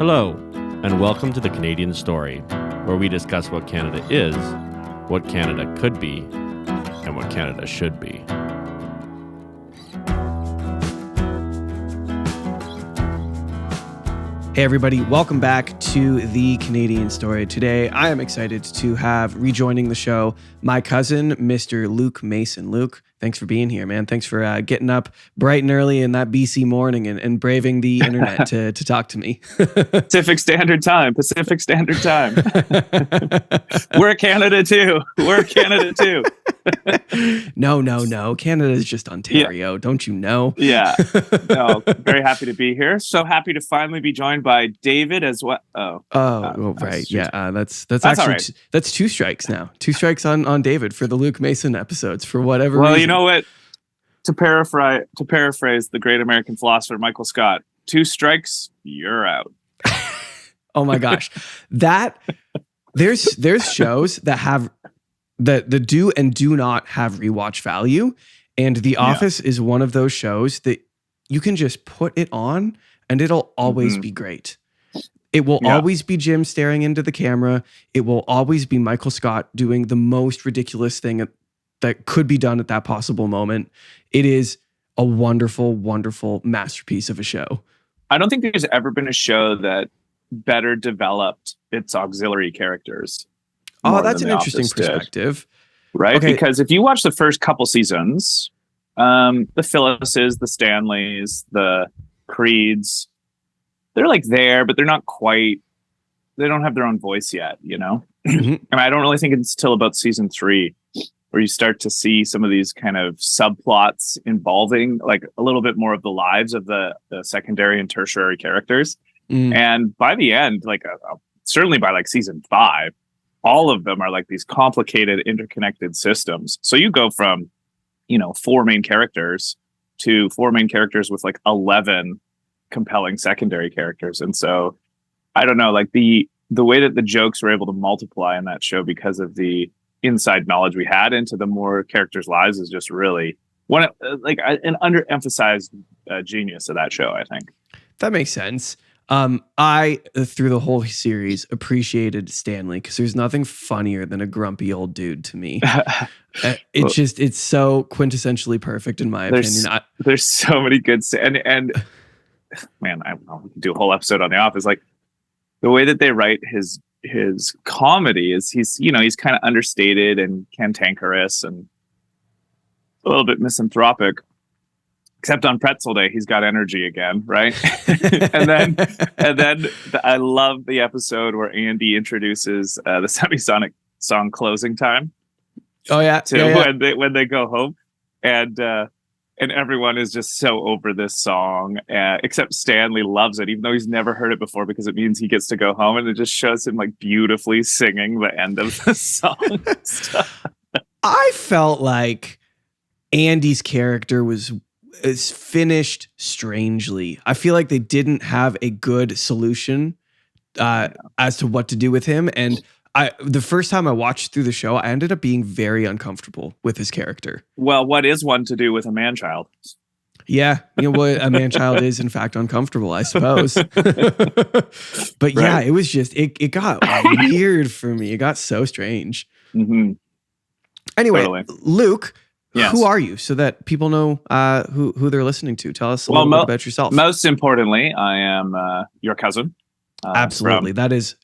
Hello, and welcome to the Canadian Story, where we discuss what Canada is, what Canada could be, and what Canada should be. Hey everybody, welcome back to the Canadian Story. Today, I am excited to have rejoining the show my cousin, Mr. Luke Mason. Luke, thanks for being here, man. Thanks for getting up bright and early in that BC morning and braving the internet to talk to me. Pacific Standard Time. We're Canada too. No. Canada is just Ontario. Yeah. Don't you know? Yeah. No, very happy to be here. So happy to finally be joined by David as well. Right. Yeah. That's actually right. That's two strikes now. Two strikes on David for the Luke Mason episodes for whatever reason. Well, you know what? To paraphrase the great American philosopher Michael Scott, 2 strikes, you're out. Oh my gosh. There's shows that have the do and do not have rewatch value. And The Office is one of those shows that you can just put it on and it'll always be great. It will always be Jim staring into the camera. It will always be Michael Scott doing the most ridiculous thing that could be done at that possible moment. It is a wonderful, wonderful masterpiece of a show. I don't think there's ever been a show that better developed its auxiliary characters. Oh, that's an interesting perspective. Right? Okay. Because if you watch the first couple seasons, the Phyllises, the Stanleys, the Creeds, they're like there, but they're not quite, they don't have their own voice yet, you know? And I don't really think it's till about season 3 where you start to see some of these kind of subplots involving like a little bit more of the lives of the secondary and tertiary characters. And by the end, like certainly by like season 5, all of them are like these complicated, interconnected systems. So you go from, 4 main characters to 4 main characters with like 11 compelling secondary characters. And so I don't know, like the way that the jokes were able to multiply in that show because of the inside knowledge we had into the more characters' lives is just really an underemphasized genius of that show, I think. That makes sense. I, through the whole series, appreciated Stanley because there's nothing funnier than a grumpy old dude to me. It's so quintessentially perfect in my opinion. There's so many good and man, I don't know, we can do a whole episode on The Office. Like the way that they write his comedy is he's kind of understated and cantankerous and a little bit misanthropic. Except on Pretzel Day, he's got energy again, right? and then I love the episode where Andy introduces the Semisonic song "Closing Time." Oh yeah, when they go home, and everyone is just so over this song, except Stanley loves it, even though he's never heard it before because it means he gets to go home, and it just shows him like beautifully singing the end of the song. I felt like Andy's character was finished strangely. I feel like they didn't have a good solution as to what to do with him. And the first time I watched through the show, I ended up being very uncomfortable with his character. Well, what is one to do with a man-child? Yeah, what a man-child is in fact uncomfortable, I suppose. But yeah, it was just it got weird for me. It got so strange. Mm-hmm. Anyway, totally. Luke. Yes. Who are you, so that people know who they're listening to? Tell us a little bit about yourself. Most importantly, I am your cousin. Absolutely, that is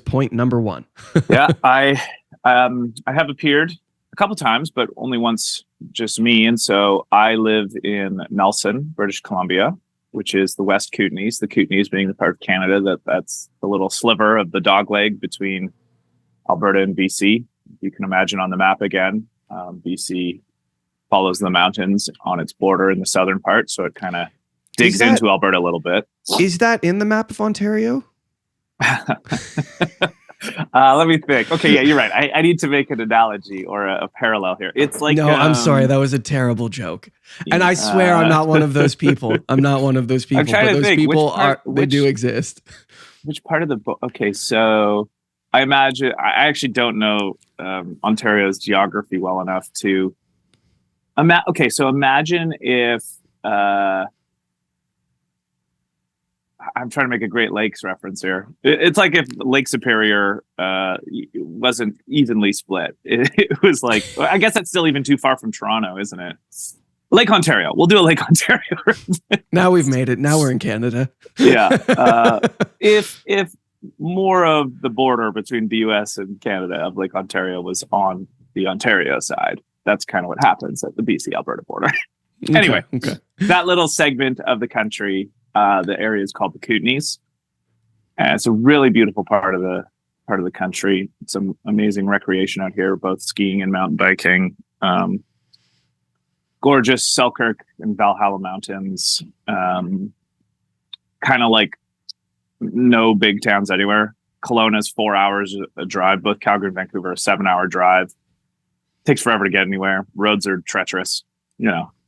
point number 1. Yeah, I have appeared a couple times, but only once, just me. And so I live in Nelson, British Columbia, which is the West Kootenays. The Kootenays being the part of Canada that's the little sliver of the dogleg between Alberta and BC. You can imagine on the map again, BC follows the mountains on its border in the southern part, so it kind of digs into Alberta a little bit. Is that in the map of Ontario? Let me think. Okay, yeah, you're right. I need to make an analogy or a parallel here. It's like I'm sorry, that was a terrible joke, and I swear I'm not one of those people. I'm not one of those people. But those people they do exist. Which part of the book? Okay, so I imagine I actually don't know Ontario's geography well enough to. So imagine if I I'm trying to make a Great Lakes reference here. It's like if Lake Superior wasn't evenly split. It was like, I guess that's still even too far from Toronto, isn't it? Lake Ontario. We'll do a Lake Ontario. Now we've made it. Now we're in Canada. Yeah. If more of the border between the US and Canada of Lake Ontario was on the Ontario side, that's kind of what happens at the BC Alberta border. Anyway, that little segment of the country, the area is called the Kootenays. And it's a really beautiful part of the country. Some amazing recreation out here, both skiing and mountain biking. Gorgeous Selkirk and Valhalla Mountains. Kind of like no big towns anywhere. Kelowna's 4 hours a drive. Both Calgary and Vancouver, a 7-hour drive. Takes forever to get anywhere. Roads are treacherous.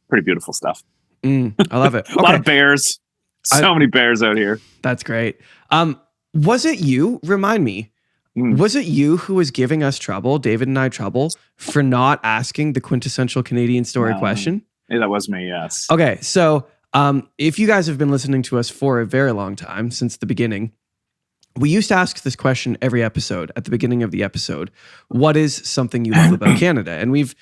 Pretty beautiful stuff. I love it. A lot of bears. So many bears out here. That's great. Was it you? Remind me. Was it you who was giving us trouble, David and I trouble, for not asking the quintessential Canadian story question? Yeah, that was me, yes. Okay, so if you guys have been listening to us for a very long time, since the beginning, we used to ask this question every episode, at the beginning of the episode. What is something you love about Canada? And we've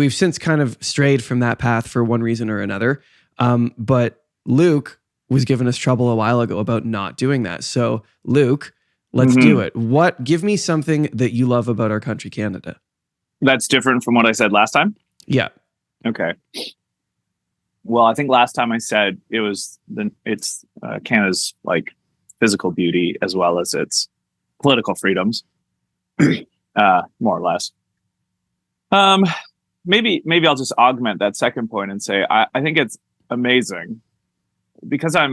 since kind of strayed from that path for one reason or another. But Luke was giving us trouble a while ago about not doing that. So Luke, let's do it. Give me something that you love about our country, Canada. That's different from what I said last time? Yeah. Okay. Well, I think last time I said it's Canada's like physical beauty as well as its political freedoms, more or less. Maybe I'll just augment that second point and say I think it's amazing because I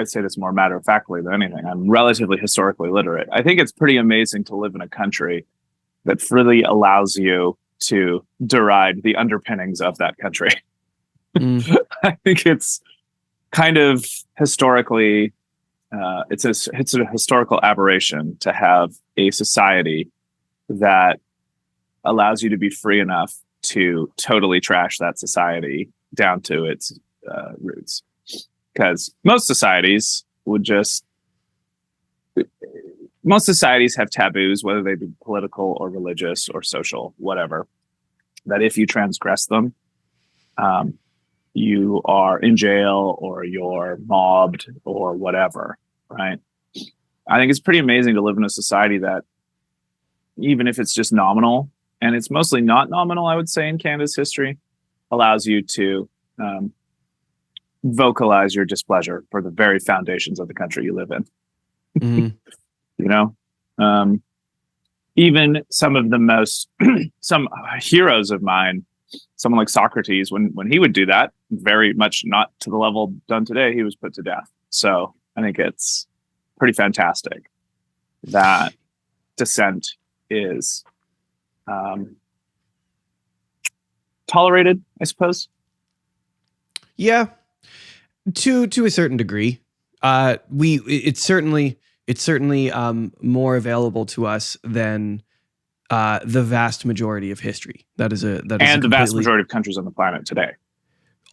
say this more matter of factly than anything. I'm relatively historically literate. I think it's pretty amazing to live in a country that freely allows you to deride the underpinnings of that country. I think it's kind of historically, it's a historical aberration to have a society that allows you to be free enough to totally trash that society down to its roots. Because most societies have taboos, whether they be political or religious or social, whatever, that if you transgress them, you are in jail or you're mobbed or whatever, right? I think it's pretty amazing to live in a society that, even if it's just nominal, and it's mostly not nominal, I would say, in Canada's history, allows you to vocalize your displeasure for the very foundations of the country you live in. Even some of the most some heroes of mine, someone like Socrates, when he would do that, very much not to the level done today, he was put to death. So I think it's pretty fantastic that dissent is tolerated, I suppose. Yeah, to a certain degree. It's certainly more available to us than the vast majority of history. That is the vast majority of countries on the planet today.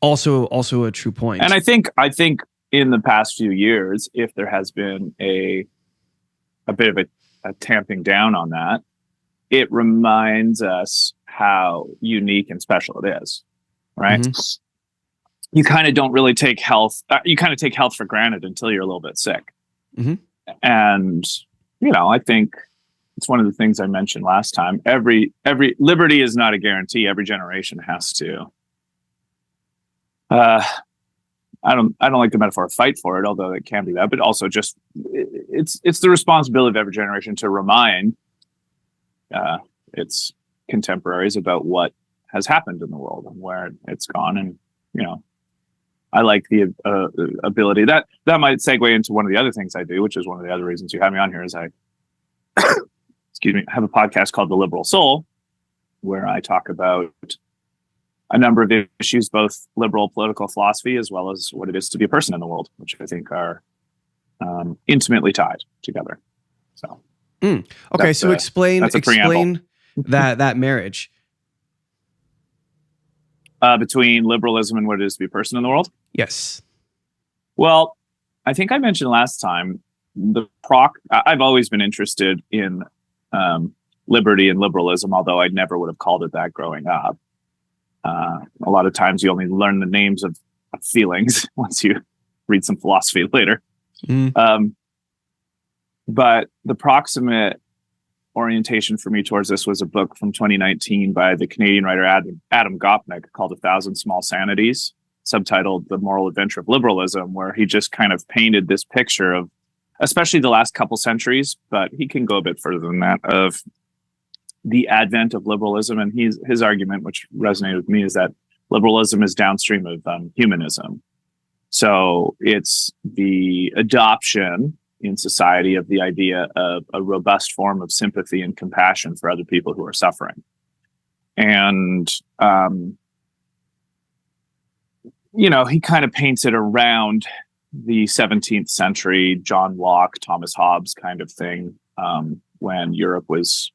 Also a true point. And I think in the past few years, if there has been a bit of a tamping down on that, it reminds us how unique and special it is, right? Mm-hmm. You kind of don't really take health. You kind of take health for granted until you're a little bit sick. Mm-hmm. And, I think it's one of the things I mentioned last time. Every liberty is not a guarantee. Every generation has to, I don't like the metaphor fight for it, although it can be that, but also just it's the responsibility of every generation to remind its contemporaries about what has happened in the world and where it's gone. And, I like the ability that might segue into one of the other things I do, which is one of the other reasons you have me on here is I, have a podcast called The Liberal Soul, where I talk about a number of issues, both liberal political philosophy, as well as what it is to be a person in the world, which I think are intimately tied together. So, okay. So explain that marriage. Between liberalism and what it is to be a person in the world? Yes. Well, I think I mentioned last time I've always been interested in liberty and liberalism, although I never would have called it that growing up. A lot of times you only learn the names of feelings once you read some philosophy later. But the proximate orientation for me towards this was a book from 2019 by the Canadian writer Adam Gopnik called 1,000 Small Sanities, subtitled The Moral Adventure of Liberalism, where he just kind of painted this picture of, especially the last couple centuries, but he can go a bit further than that, of the advent of liberalism. And his argument, which resonated with me, is that liberalism is downstream of humanism. So it's the adoption in society of the idea of a robust form of sympathy and compassion for other people who are suffering. And, he kind of paints it around the 17th century, John Locke, Thomas Hobbes kind of thing, when Europe was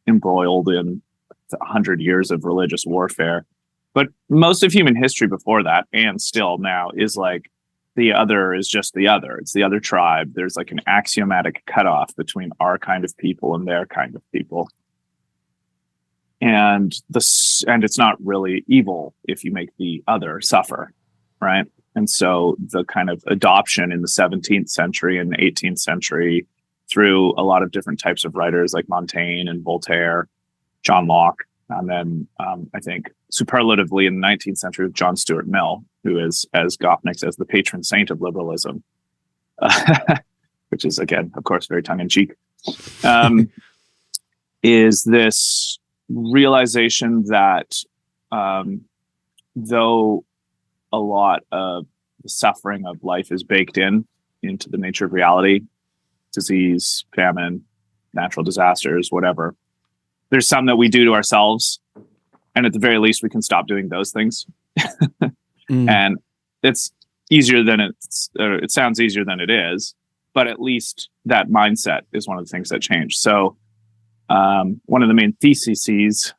embroiled in 100 years of religious warfare. But most of human history before that, and still now, is like the other is just the other. It's the other tribe. There's like an axiomatic cutoff between our kind of people and their kind of people. And it's not really evil if you make the other suffer, right? And so the kind of adoption in the 17th century and 18th century through a lot of different types of writers like Montaigne and Voltaire, John Locke, and then I think superlatively in the 19th century, John Stuart Mill, who is, as Gopnik says, the patron saint of liberalism, which is, again, of course, very tongue-in-cheek, is this realization that though a lot of the suffering of life is baked into the nature of reality, disease, famine, natural disasters, whatever, there's some that we do to ourselves, and at the very least we can stop doing those things. And it's easier than it sounds easier than it is, but at least that mindset is one of the things that change. So one of the main thesis is,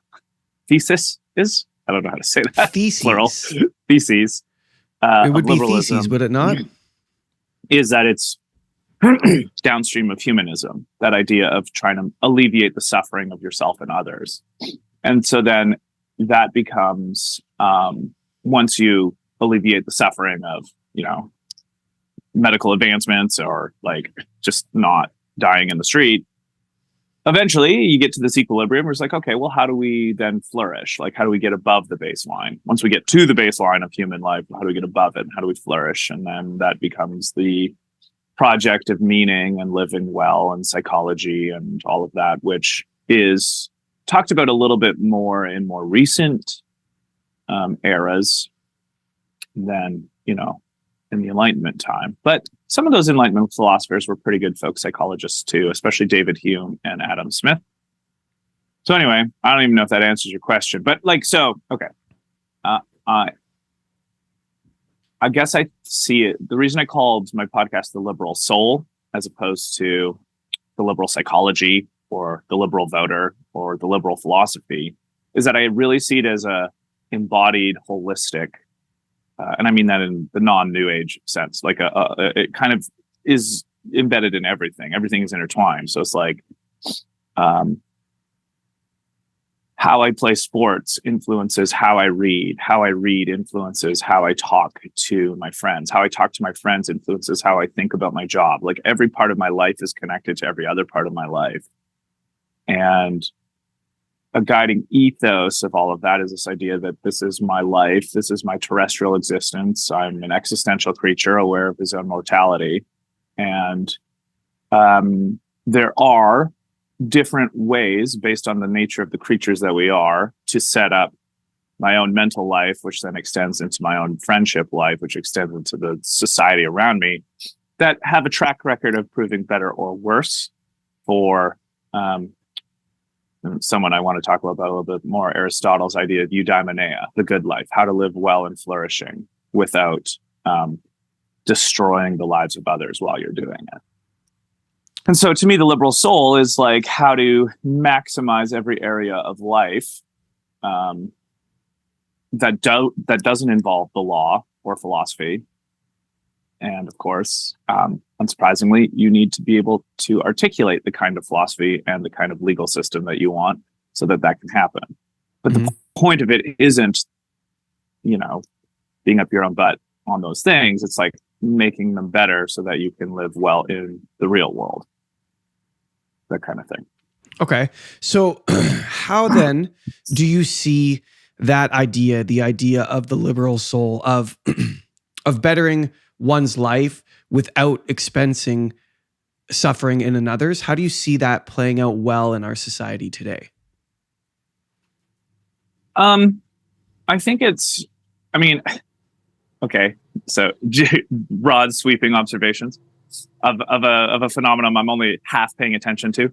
I don't know how to say that. Theses. Plural. Theses. It would be liberalism, theses, would it not? Is that it's downstream of humanism, that idea of trying to alleviate the suffering of yourself and others. And so then that becomes, once you alleviate the suffering of, medical advancements or like just not dying in the street, eventually you get to this equilibrium where it's like, okay, well, how do we then flourish? Like, how do we get above the baseline? Once we get to the baseline of human life, how do we get above it? How do we flourish? And then that becomes the project of meaning and living well and psychology and all of that, which is talked about a little bit more in more recent eras than, in the Enlightenment time. But some of those Enlightenment philosophers were pretty good folk psychologists too, especially David Hume and Adam Smith. So anyway, I don't even know if that answers your question, but okay. I guess I see it. The reason I called my podcast The Liberal Soul, as opposed to The Liberal Psychology or The Liberal Voter or The Liberal Philosophy, is that I really see it as a embodied, holistic, and I mean that in the non-New Age sense, like it kind of is embedded in everything. Everything is intertwined. So it's like how I play sports influences how I read influences how I talk to my friends, how I talk to my friends influences how I think about my job. Like every part of my life is connected to every other part of my life. And a guiding ethos of all of that is this idea that this is my life, this is my terrestrial existence. I'm an existential creature aware of his own mortality. And there are different ways, based on the nature of the creatures that we are, to set up my own mental life, which then extends into my own friendship life, which extends into the society around me, that have a track record of proving better or worse for someone I want to talk about a little bit more, Aristotle's idea of eudaimonia, the good life, how to live well and flourishing without destroying the lives of others while you're doing it. And so to me, the liberal soul is like how to maximize every area of life that doesn't involve the law or philosophy, And of course, unsurprisingly, you need to be able to articulate the kind of philosophy and the kind of legal system that you want so that that can happen. But the point of it isn't, being up your own butt on those things. It's like making them better so that you can live well in the real world. That kind of thing. Okay. So how then do you see that idea, the idea of the liberal soul of bettering one's life without expensing suffering in another's? How do you see that playing out well in our society today? I think okay. So broad sweeping observations of a phenomenon I'm only half paying attention to.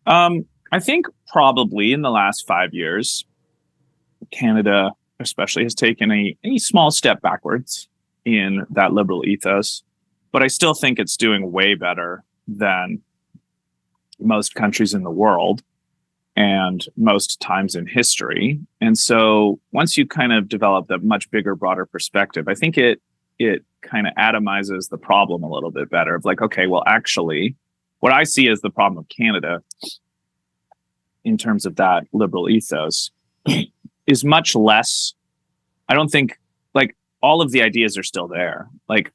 I think probably in the last 5 years, Canada especially has taken a small step backwards in that liberal ethos, but I still think it's doing way better than most countries in the world and most times in history. And so once you kind of develop that much bigger, broader perspective, I think it kind of atomizes the problem a little bit better of like, okay, well, actually, what I see as the problem of Canada in terms of that liberal ethos is much less. I don't think like all of the ideas are still there. Like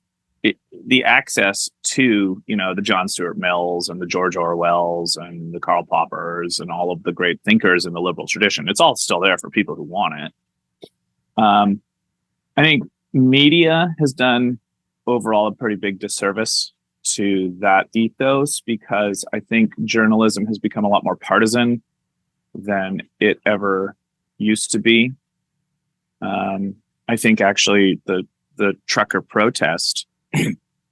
the access to, the John Stuart Mills and the George Orwells and the Karl Poppers and all of the great thinkers in the liberal tradition, it's all still there for people who want it. I think media has done overall a pretty big disservice to that ethos because I think journalism has become a lot more partisan than it ever used to be. I think actually the trucker protest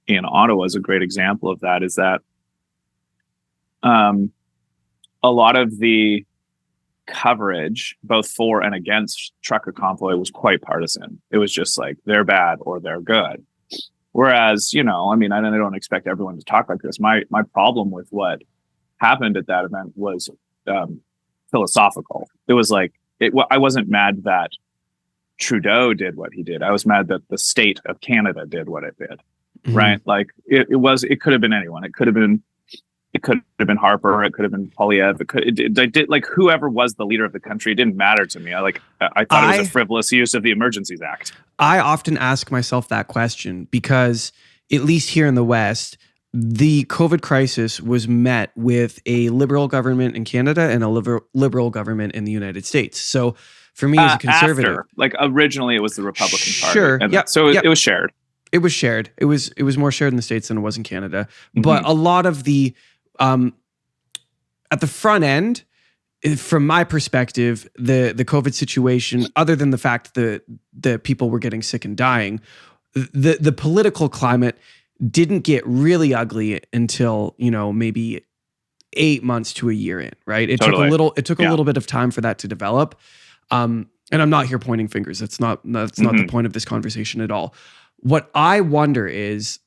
in Ottawa is a great example of that, is that a lot of the coverage, both for and against trucker convoy, was quite partisan. It was just like, they're bad or they're good. Whereas, I don't expect everyone to talk like this. My problem with what happened at that event was philosophical. It was like, I wasn't mad that Trudeau did what he did. I was mad that the state of Canada did what it did. Right? Like it could have been anyone. It could have been Harper. It could have been Polyev. It did like whoever was the leader of the country. It didn't matter to me. I thought it was a frivolous use of the Emergencies Act. I often ask myself that question because at least here in the West, the COVID crisis was met with a liberal government in Canada and a liberal government in the United States. So for me as a conservative, originally it was the Republican Party. Sure. Yeah. So it was shared. It was shared. It was more shared in the States than it was in Canada. But a lot of the at the front end, from my perspective, the COVID situation, other than the fact that the people were getting sick and dying, the political climate didn't get really ugly until, maybe 8 months to a year in, right? It took a little bit of time for that to develop. And I'm not here pointing fingers. That's not the point of this conversation at all. What I wonder is,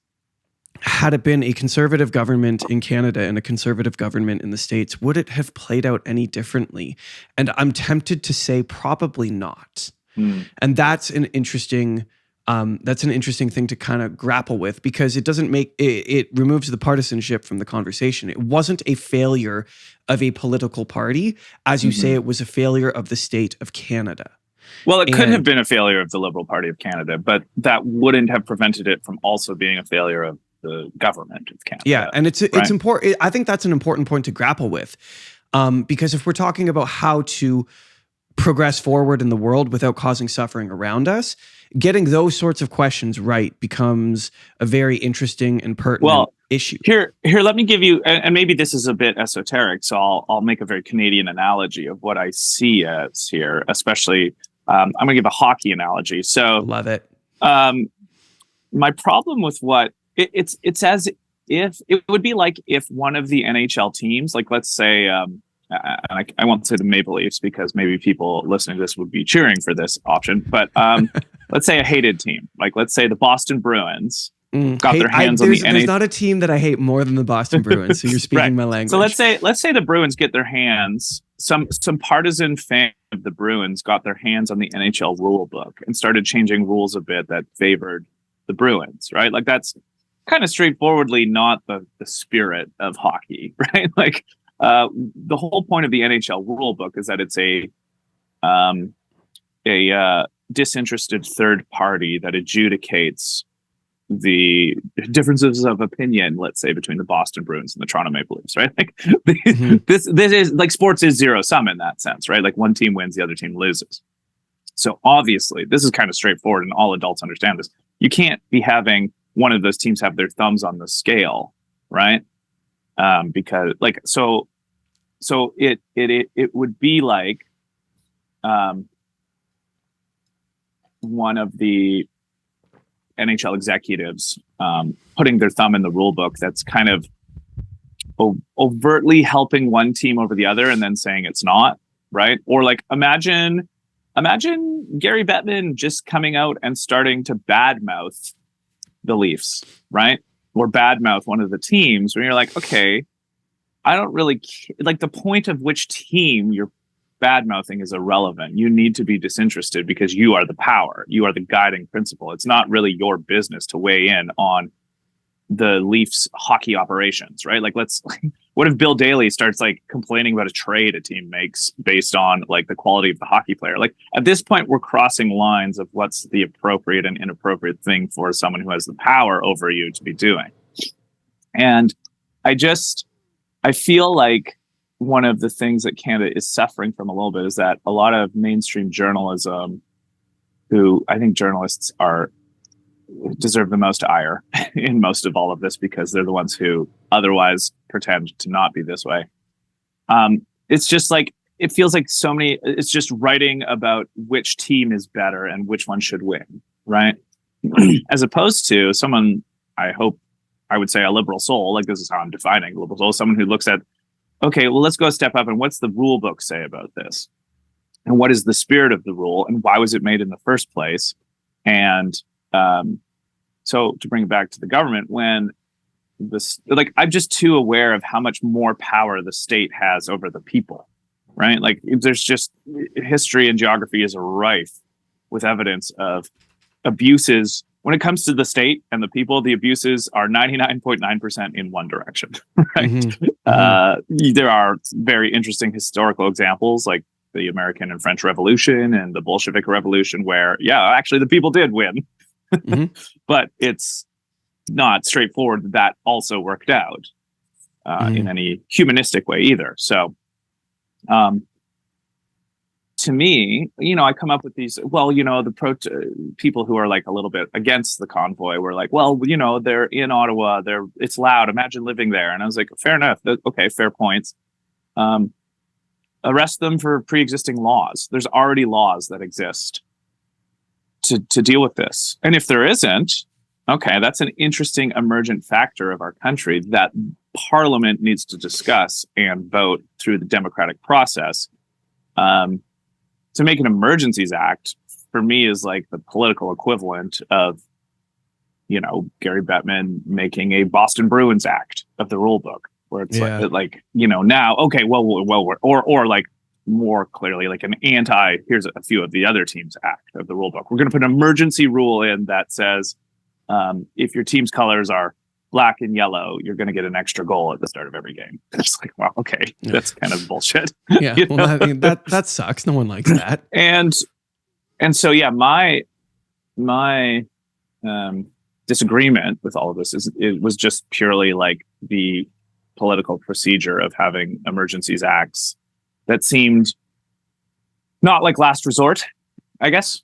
had it been a conservative government in Canada and a conservative government in the States, would it have played out any differently? And I'm tempted to say probably not. And that's an interesting thing to kind of grapple with, because it doesn't it removes the partisanship from the conversation. It wasn't a failure of a political party. As you say, it was a failure of the state of Canada. Well, it could have been a failure of the Liberal Party of Canada, but that wouldn't have prevented it from also being a failure of the government of Canada. Yeah, and it's important. I think that's an important point to grapple with, because if we're talking about how to progress forward in the world without causing suffering around us, getting those sorts of questions right becomes a very interesting and pertinent issue. Here, let me give you, and maybe this is a bit esoteric, so I'll make a very Canadian analogy of what I see as here, especially. I'm going to give a hockey analogy. So love it. My problem with what it's as if it would be like if one of the NHL teams, like let's say, I won't say the Maple Leafs because maybe people listening to this would be cheering for this option, but let's say a hated team, like let's say the Boston Bruins got their hands on the NHL. There's not a team that I hate more than the Boston Bruins. So you're speaking my language. So let's say the Bruins get their hands. Some partisan fan of the Bruins got their hands on the NHL rule book and started changing rules a bit that favored the Bruins, right? Like that's kind of straightforwardly not the spirit of hockey, right? Like the whole point of the NHL rule book is that it's a disinterested third party that adjudicates the differences of opinion, let's say, between the Boston Bruins and the Toronto Maple Leafs, right? Like this is like sports is zero sum in that sense, right? Like one team wins, the other team loses. So obviously, this is kind of straightforward, and all adults understand this. You can't be having one of those teams have their thumbs on the scale, right? Because like so it would be like one of the NHL executives putting their thumb in the rule book that's kind of overtly helping one team over the other and then saying it's not, right? Or like imagine Gary Bettman just coming out and starting to badmouth the Leafs, right? Or badmouth one of the teams when you're like, okay, I don't really like the point of which team you're bad mouthing is irrelevant. You need to be disinterested because you are the power. You are the guiding principle. It's not really your business to weigh in on the Leafs hockey operations, right? Like what if Bill Daly starts like complaining about a trade a team makes based on like the quality of the hockey player? Like at this point, we're crossing lines of what's the appropriate and inappropriate thing for someone who has the power over you to be doing. And I feel like one of the things that Canada is suffering from a little bit is that a lot of mainstream journalism, who I think journalists deserve the most ire in most of all of this because they're the ones who otherwise pretend to not be this way. It's just like, it feels like it's just writing about which team is better and which one should win, right? As opposed to someone, I would say a liberal soul, like this is how I'm defining liberal soul, someone who looks at, okay, well, let's go a step up. And what's the rule book say about this? And what is the spirit of the rule? And why was it made in the first place? And so to bring it back to the government, when I'm just too aware of how much more power the state has over the people, right? Like there's just history and geography is rife with evidence of abuses. When it comes to the state and the people, the abuses are 99.9% in one direction, right? Mm-hmm. There are very interesting historical examples like the American and French Revolution and the Bolshevik Revolution where, yeah, actually the people did win. Mm-hmm. But it's not straightforward that also worked out in any humanistic way either. So to me, I come up with these, people who are like a little bit against the convoy were like, well, they're in Ottawa, it's loud. Imagine living there. And I was like, fair enough. Okay, fair points. Arrest them for pre-existing laws. There's already laws that exist to deal with this. And if there isn't, okay, that's an interesting emergent factor of our country that Parliament needs to discuss and vote through the democratic process. To make an Emergencies Act, for me, is like the political equivalent of, Gary Bettman making a Boston Bruins Act of the rule book, where it's now, okay, or like more clearly like an here's a few of the other teams act of the rule book. We're going to put an emergency rule in that says if your team's colors are black and yellow, you're going to get an extra goal at the start of every game. It's like, well, okay, that's kind of bullshit. Yeah, well, I mean, that sucks. No one likes that. And so, yeah, my disagreement with all of this it was just purely like the political procedure of having emergencies acts that seemed not like last resort, I guess,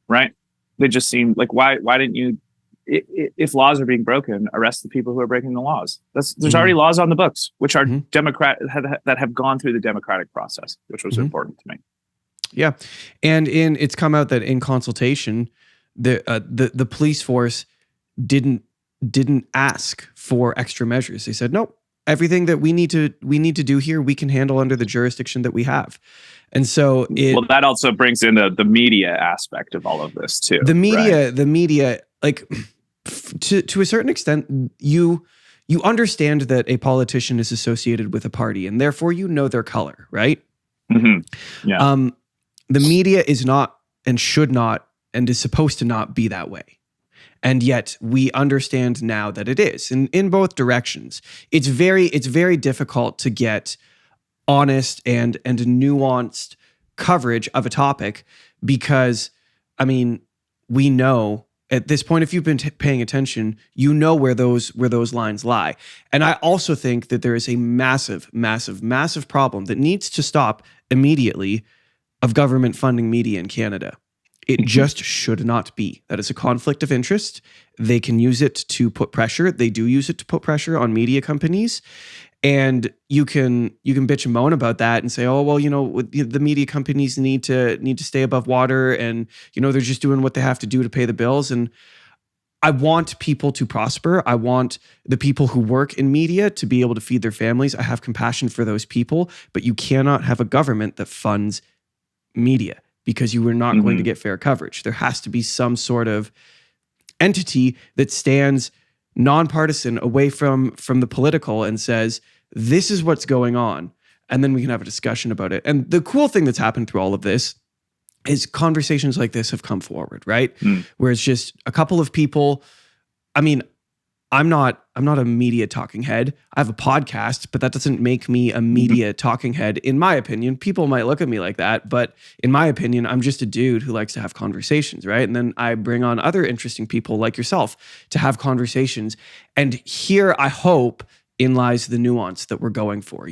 right? They just seemed like, why didn't you, if laws are being broken, arrest the people who are breaking the laws? There's already laws on the books, which are that have gone through the democratic process, which was important to me. Yeah, and it's come out that in consultation, the police force didn't ask for extra measures. They said, nope, everything that we need to do here, we can handle under the jurisdiction that we have. And so that also brings in the media aspect of all of this too. The media, like to a certain extent, you understand that a politician is associated with a party and therefore their color, right? Mm-hmm. Yeah. The media is not and should not and is supposed to not be that way. And yet we understand now that it is in both directions. It's very difficult to get honest and nuanced coverage of a topic because, I mean, we know at this point, if you've been paying attention, you know where those lines lie. And I also think that there is a massive problem that needs to stop immediately of government funding media in Canada. It just should not be. That is a conflict of interest. They can use it to put pressure. They do use it to put pressure on media companies. And you can bitch and moan about that and say, oh, well, the media companies need to stay above water, and they're just doing what they have to do to pay the bills. And I want people to prosper. I want the people who work in media to be able to feed their families. I have compassion for those people, but you cannot have a government that funds media because you are not going to get fair coverage. There has to be some sort of entity that stands nonpartisan away from the political and says, this is what's going on. And then we can have a discussion about it. And the cool thing that's happened through all of this is conversations like this have come forward, right? Where it's just a couple of people. I mean, I'm not a media talking head. I have a podcast, but that doesn't make me a media talking head. In my opinion, people might look at me like that, but in my opinion, I'm just a dude who likes to have conversations, right? And then I bring on other interesting people like yourself to have conversations. And here, I hope, in lies the nuance that we're going for,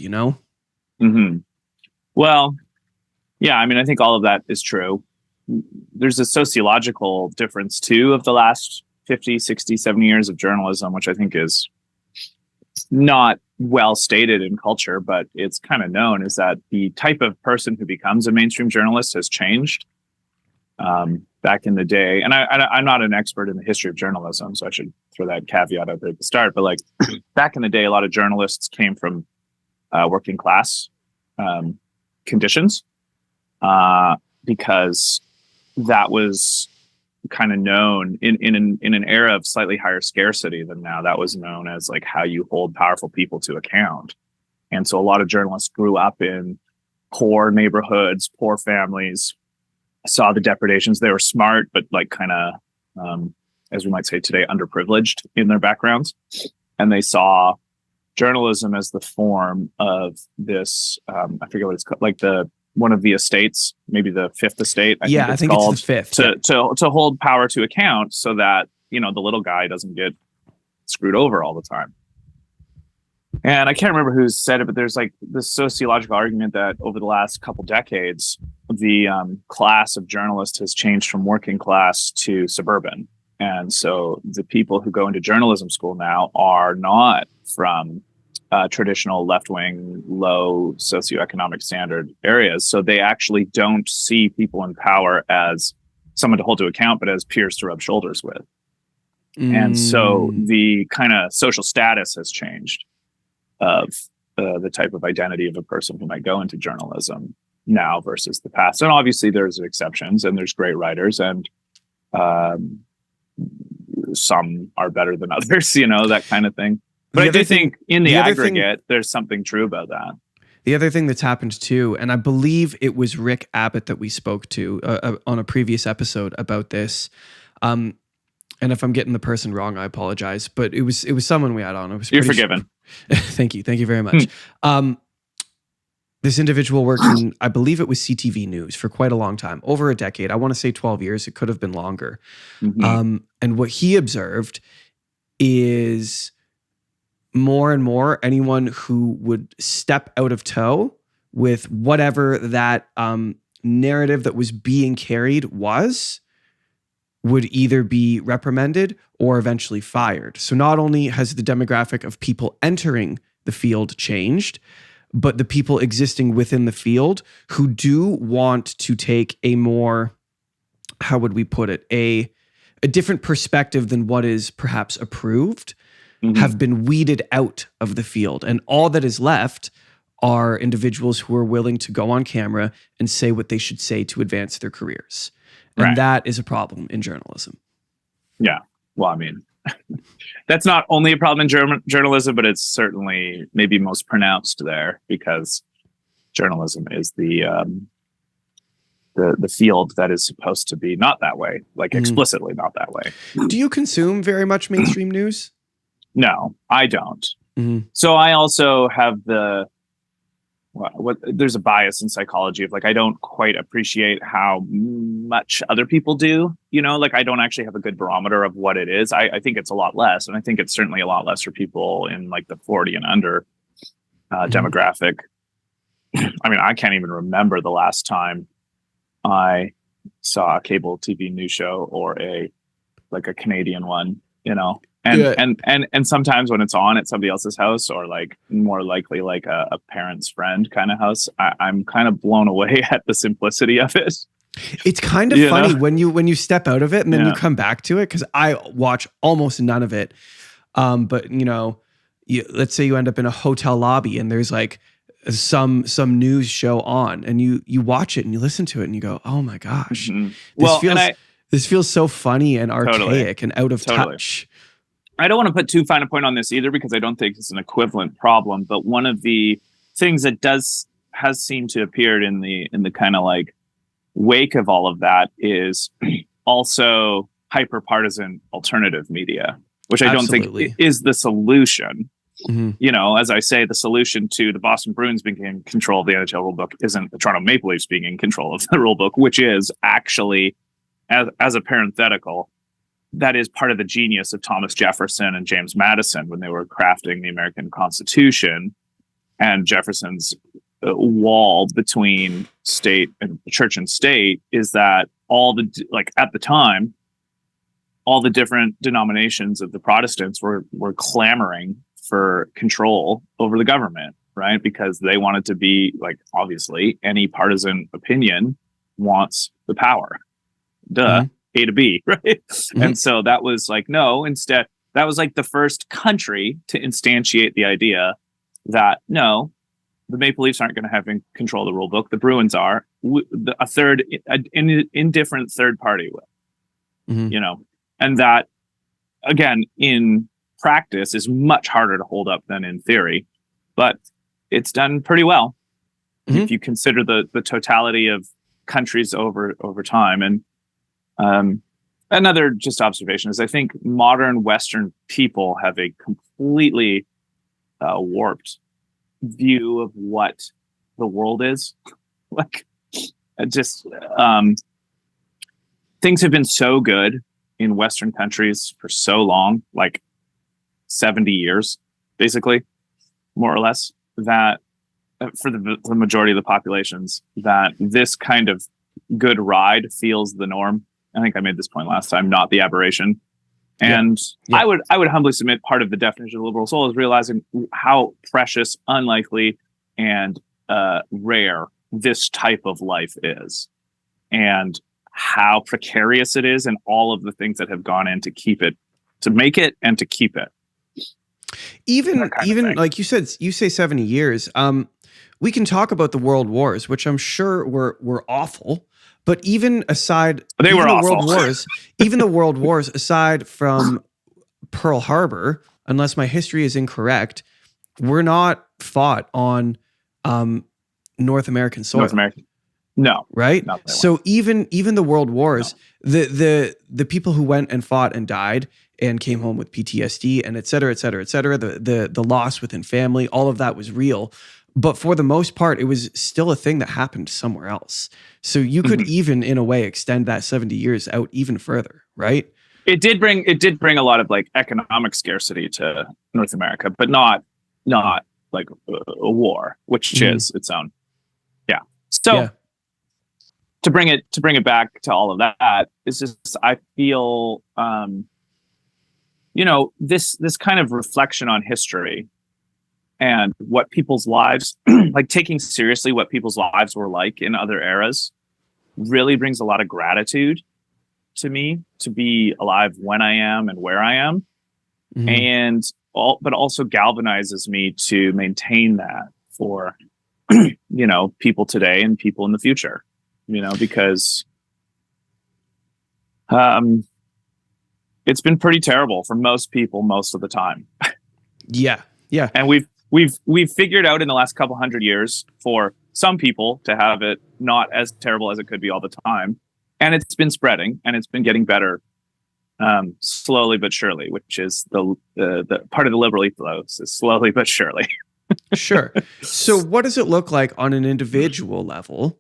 Well, yeah, I mean, I think all of that is true. There's a sociological difference too of the last 50, 60, 70 years of journalism, which I think is not well stated in culture, but it's kind of known, is that the type of person who becomes a mainstream journalist has changed. Back in the day, and I'm not an expert in the history of journalism, so I should throw that caveat out there at the start, but like back in the day, a lot of journalists came from working class conditions because that was kind of known in an era of slightly higher scarcity than now. That was known as like how you hold powerful people to account. And so a lot of journalists grew up in poor neighborhoods, poor families, saw the depredations. They were smart, but like kind of, as we might say today, underprivileged in their backgrounds. And they saw journalism as the form of this, I forget what it's called, like one of the estates, maybe the fifth estate. I think it's the fifth. To hold power to account so that, the little guy doesn't get screwed over all the time. And I can't remember who said it, but there's like this sociological argument that over the last couple decades, the class of journalists has changed from working class to suburban. And so the people who go into journalism school now are not from traditional left-wing, low socioeconomic standard areas. So they actually don't see people in power as someone to hold to account, but as peers to rub shoulders with. And so the kind of social status has changed of the type of identity of a person who might go into journalism now versus the past. And obviously there's exceptions and there's great writers, and some are better than others, that kind of thing. But I do think in the aggregate, there's something true about that. The other thing that's happened too, and I believe it was Rick Abbott that we spoke to on a previous episode about this. And if I'm getting the person wrong, I apologize. But it was someone we had on. You're forgiven. Thank you very much. This individual worked in, I believe it was CTV News for quite a long time, over a decade. I want to say 12 years. It could have been longer. And what he observed is more and more anyone who would step out of tow with whatever that narrative that was being carried would either be reprimanded or eventually fired. So not only has the demographic of people entering the field changed, but the people existing within the field who do want to take a more, how would we put it, a different perspective than what is perhaps approved, have been weeded out of the field. And all that is left are individuals who are willing to go on camera and say what they should say to advance their careers. And that is a problem in journalism. Yeah. Well, I mean, that's not only a problem in journalism, but it's certainly maybe most pronounced there, because journalism is the the field that is supposed to be not that way, like explicitly not that way. Do you consume very much mainstream news? No, I don't. Mm-hmm. So I also have there's a bias in psychology of like, I don't quite appreciate how much other people do, like I don't actually have a good barometer of what it is. I think it's a lot less. And I think it's certainly a lot less for people in like the 40 and under demographic. I mean, I can't even remember the last time I saw a cable TV news show or a Canadian one, and sometimes when it's on at somebody else's house or like more likely like a parent's friend kind of house, I'm kind of blown away at the simplicity of it. It's kind of funny when you step out of it and then you come back to it, because I watch almost none of it. But let's say you end up in a hotel lobby and there's like some news show on, and you watch it and you listen to it and you go, oh my gosh, this feels so funny and archaic and out of touch. I don't want to put too fine a point on this either, because I don't think it's an equivalent problem. But one of the things that has seemed to appear in the kind of like wake of all of that is also hyper partisan alternative media, which I don't think is the solution. Mm-hmm. As I say, the solution to the Boston Bruins being in control of the NHL rulebook isn't the Toronto Maple Leafs being in control of the rulebook, which is actually, as a parenthetical, that is part of the genius of Thomas Jefferson and James Madison when they were crafting the American Constitution, and Jefferson's wall between state and church and state is that at the time, all the different denominations of the Protestants were clamoring for control over the government, right? Because they wanted to be like, obviously, any partisan opinion wants the power. Duh. Mm-hmm. A to B, right? Mm-hmm. And so that was like, no, instead, that was like the first country to instantiate the idea that no, the Maple Leafs aren't going to have control of the rule book. The Bruins are. An indifferent third party will, and that, again, in practice is much harder to hold up than in theory, but it's done pretty well if you consider the totality of countries over time. And another just observation is I think modern Western people have a completely warped view of what the world is. Things have been so good in Western countries for so long, like 70 years, basically, more or less, that for the majority of the populations, that this kind of good ride feels the norm. I think I made this point last time, not the aberration. And I would humbly submit part of the definition of the liberal soul is realizing how precious, unlikely, and rare this type of life is, and how precarious it is, and all of the things that have gone in to keep it, to make it, and to keep it. Even like you say 70 years. We can talk about the world wars, which I'm sure were awful. But even aside, they were awful. Even the world wars, aside from Pearl Harbor, unless my history is incorrect, were not fought on North American soil. North American, no, right? So even the world wars, the people who went and fought and died and came home with PTSD and et cetera, the loss within family, all of that was real. But for the most part, it was still a thing that happened somewhere else. So you could even, in a way, extend that 70 years out even further, right? It did bring a lot of like economic scarcity to North America, but not like a war, which is its own. Yeah. So to bring it back to all of that, it's just I feel this kind of reflection on history and what people's lives, like taking seriously what people's lives were like in other eras, really brings a lot of gratitude to me to be alive when I am and where I am. But also galvanizes me to maintain that for, people today and people in the future, because it's been pretty terrible for most people most of the time. Yeah. And we've figured out in the last couple hundred years, for some people to have it not as terrible as it could be all the time. And it's been spreading, and it's been getting better, slowly but surely, which is the part of the liberal ethos, is slowly but surely. Sure. So what does it look like on an individual level?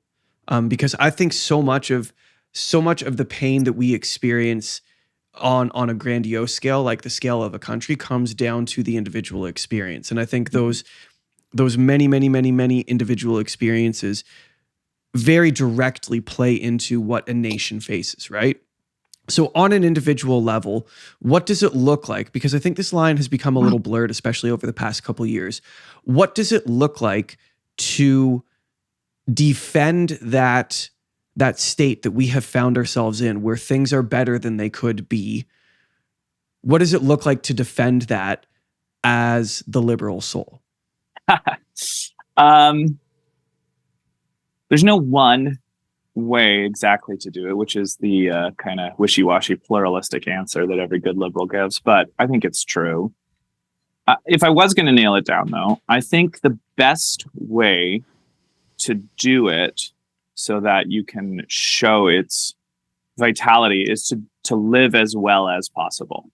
Because I think so much of the pain that we experience on a grandiose scale, like the scale of a country, comes down to the individual experience. And I think those many, many, many, many individual experiences very directly play into what a nation faces, right? So on an individual level, what does it look like? Because I think this line has become a little blurred, especially over the past couple of years. What does it look like to defend that state that we have found ourselves in, where things are better than they could be? What does it look like to defend that as the liberal soul? There's no one way exactly to do it, which is the kind of wishy-washy pluralistic answer that every good liberal gives, but I think it's true. If I was going to nail it down, though, I think the best way to do it so that you can show its vitality is to live as well as possible.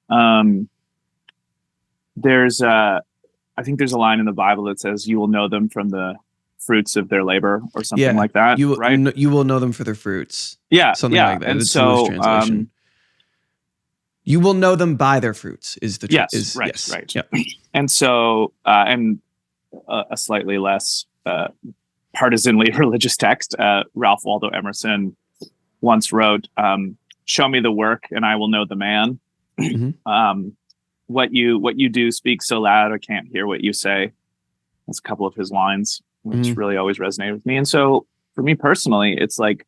I think there's a line in the Bible that says, "You will know them from the fruits of their labor," or something like that. Right? You will know them for their fruits. Yeah, something like that. And it's so, translation. You will know them by their fruits. Is the right. Yep. And so, and a slightly less partisanly religious text, Ralph Waldo Emerson once wrote, "Show me the work, and I will know the man." Mm-hmm. What you do speaks so loud I can't hear what you say. That's a couple of his lines, which really always resonated with me. And so for me personally, it's like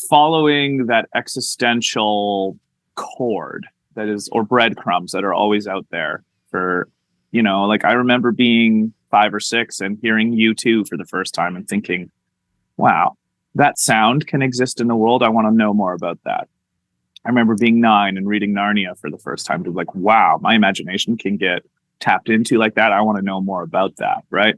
following that existential cord that is, or breadcrumbs that are always out there for, like I remember being 5 or 6 and hearing U2 for the first time and thinking, wow, that sound can exist in the world. I want to know more about that. I remember being 9 and reading Narnia for the first time to be like, wow, my imagination can get tapped into like that. I want to know more about that, right?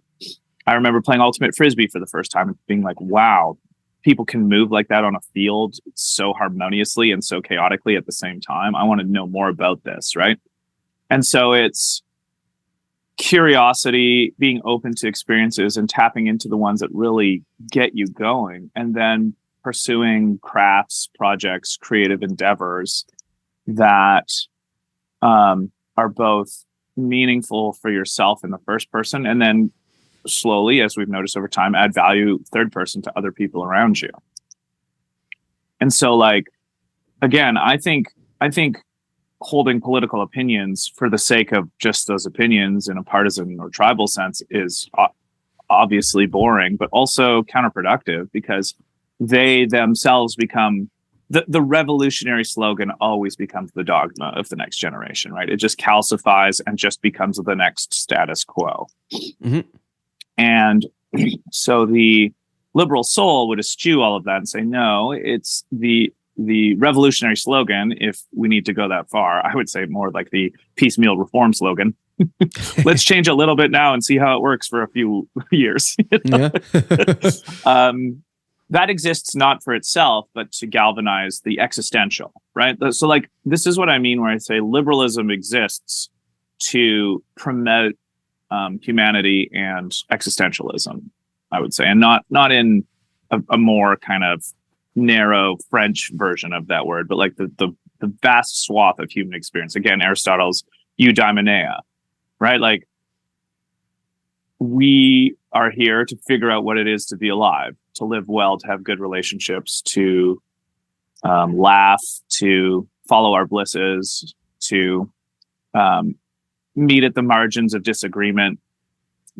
I remember playing Ultimate Frisbee for the first time and being like, wow, people can move like that on a field so harmoniously and so chaotically at the same time. I want to know more about this, right? And so it's curiosity, being open to experiences and tapping into the ones that really get you going, and then pursuing crafts, projects, creative endeavors that are both meaningful for yourself in the first person, and then slowly, as we've noticed over time, add value third person to other people around you. And so, like, again, I think holding political opinions for the sake of just those opinions in a partisan or tribal sense is obviously boring, but also counterproductive, because they themselves become the revolutionary slogan always becomes the dogma of the next generation, right? It just calcifies and just becomes the next status quo. Mm-hmm. And so the liberal soul would eschew all of that and say, no, it's the revolutionary slogan. If we need to go that far, I would say more like the piecemeal reform slogan. Let's change a little bit now and see how it works for a few years. Yeah. That exists not for itself, but to galvanize the existential, right? So like, this is what I mean when I say liberalism exists to promote humanity and existentialism, I would say, and not in a more kind of narrow French version of that word, but like the vast swath of human experience. Again, Aristotle's eudaimonia, right? Like, we are here to figure out what it is to be alive, to live well, to have good relationships, to laugh, to follow our blisses, to meet at the margins of disagreement,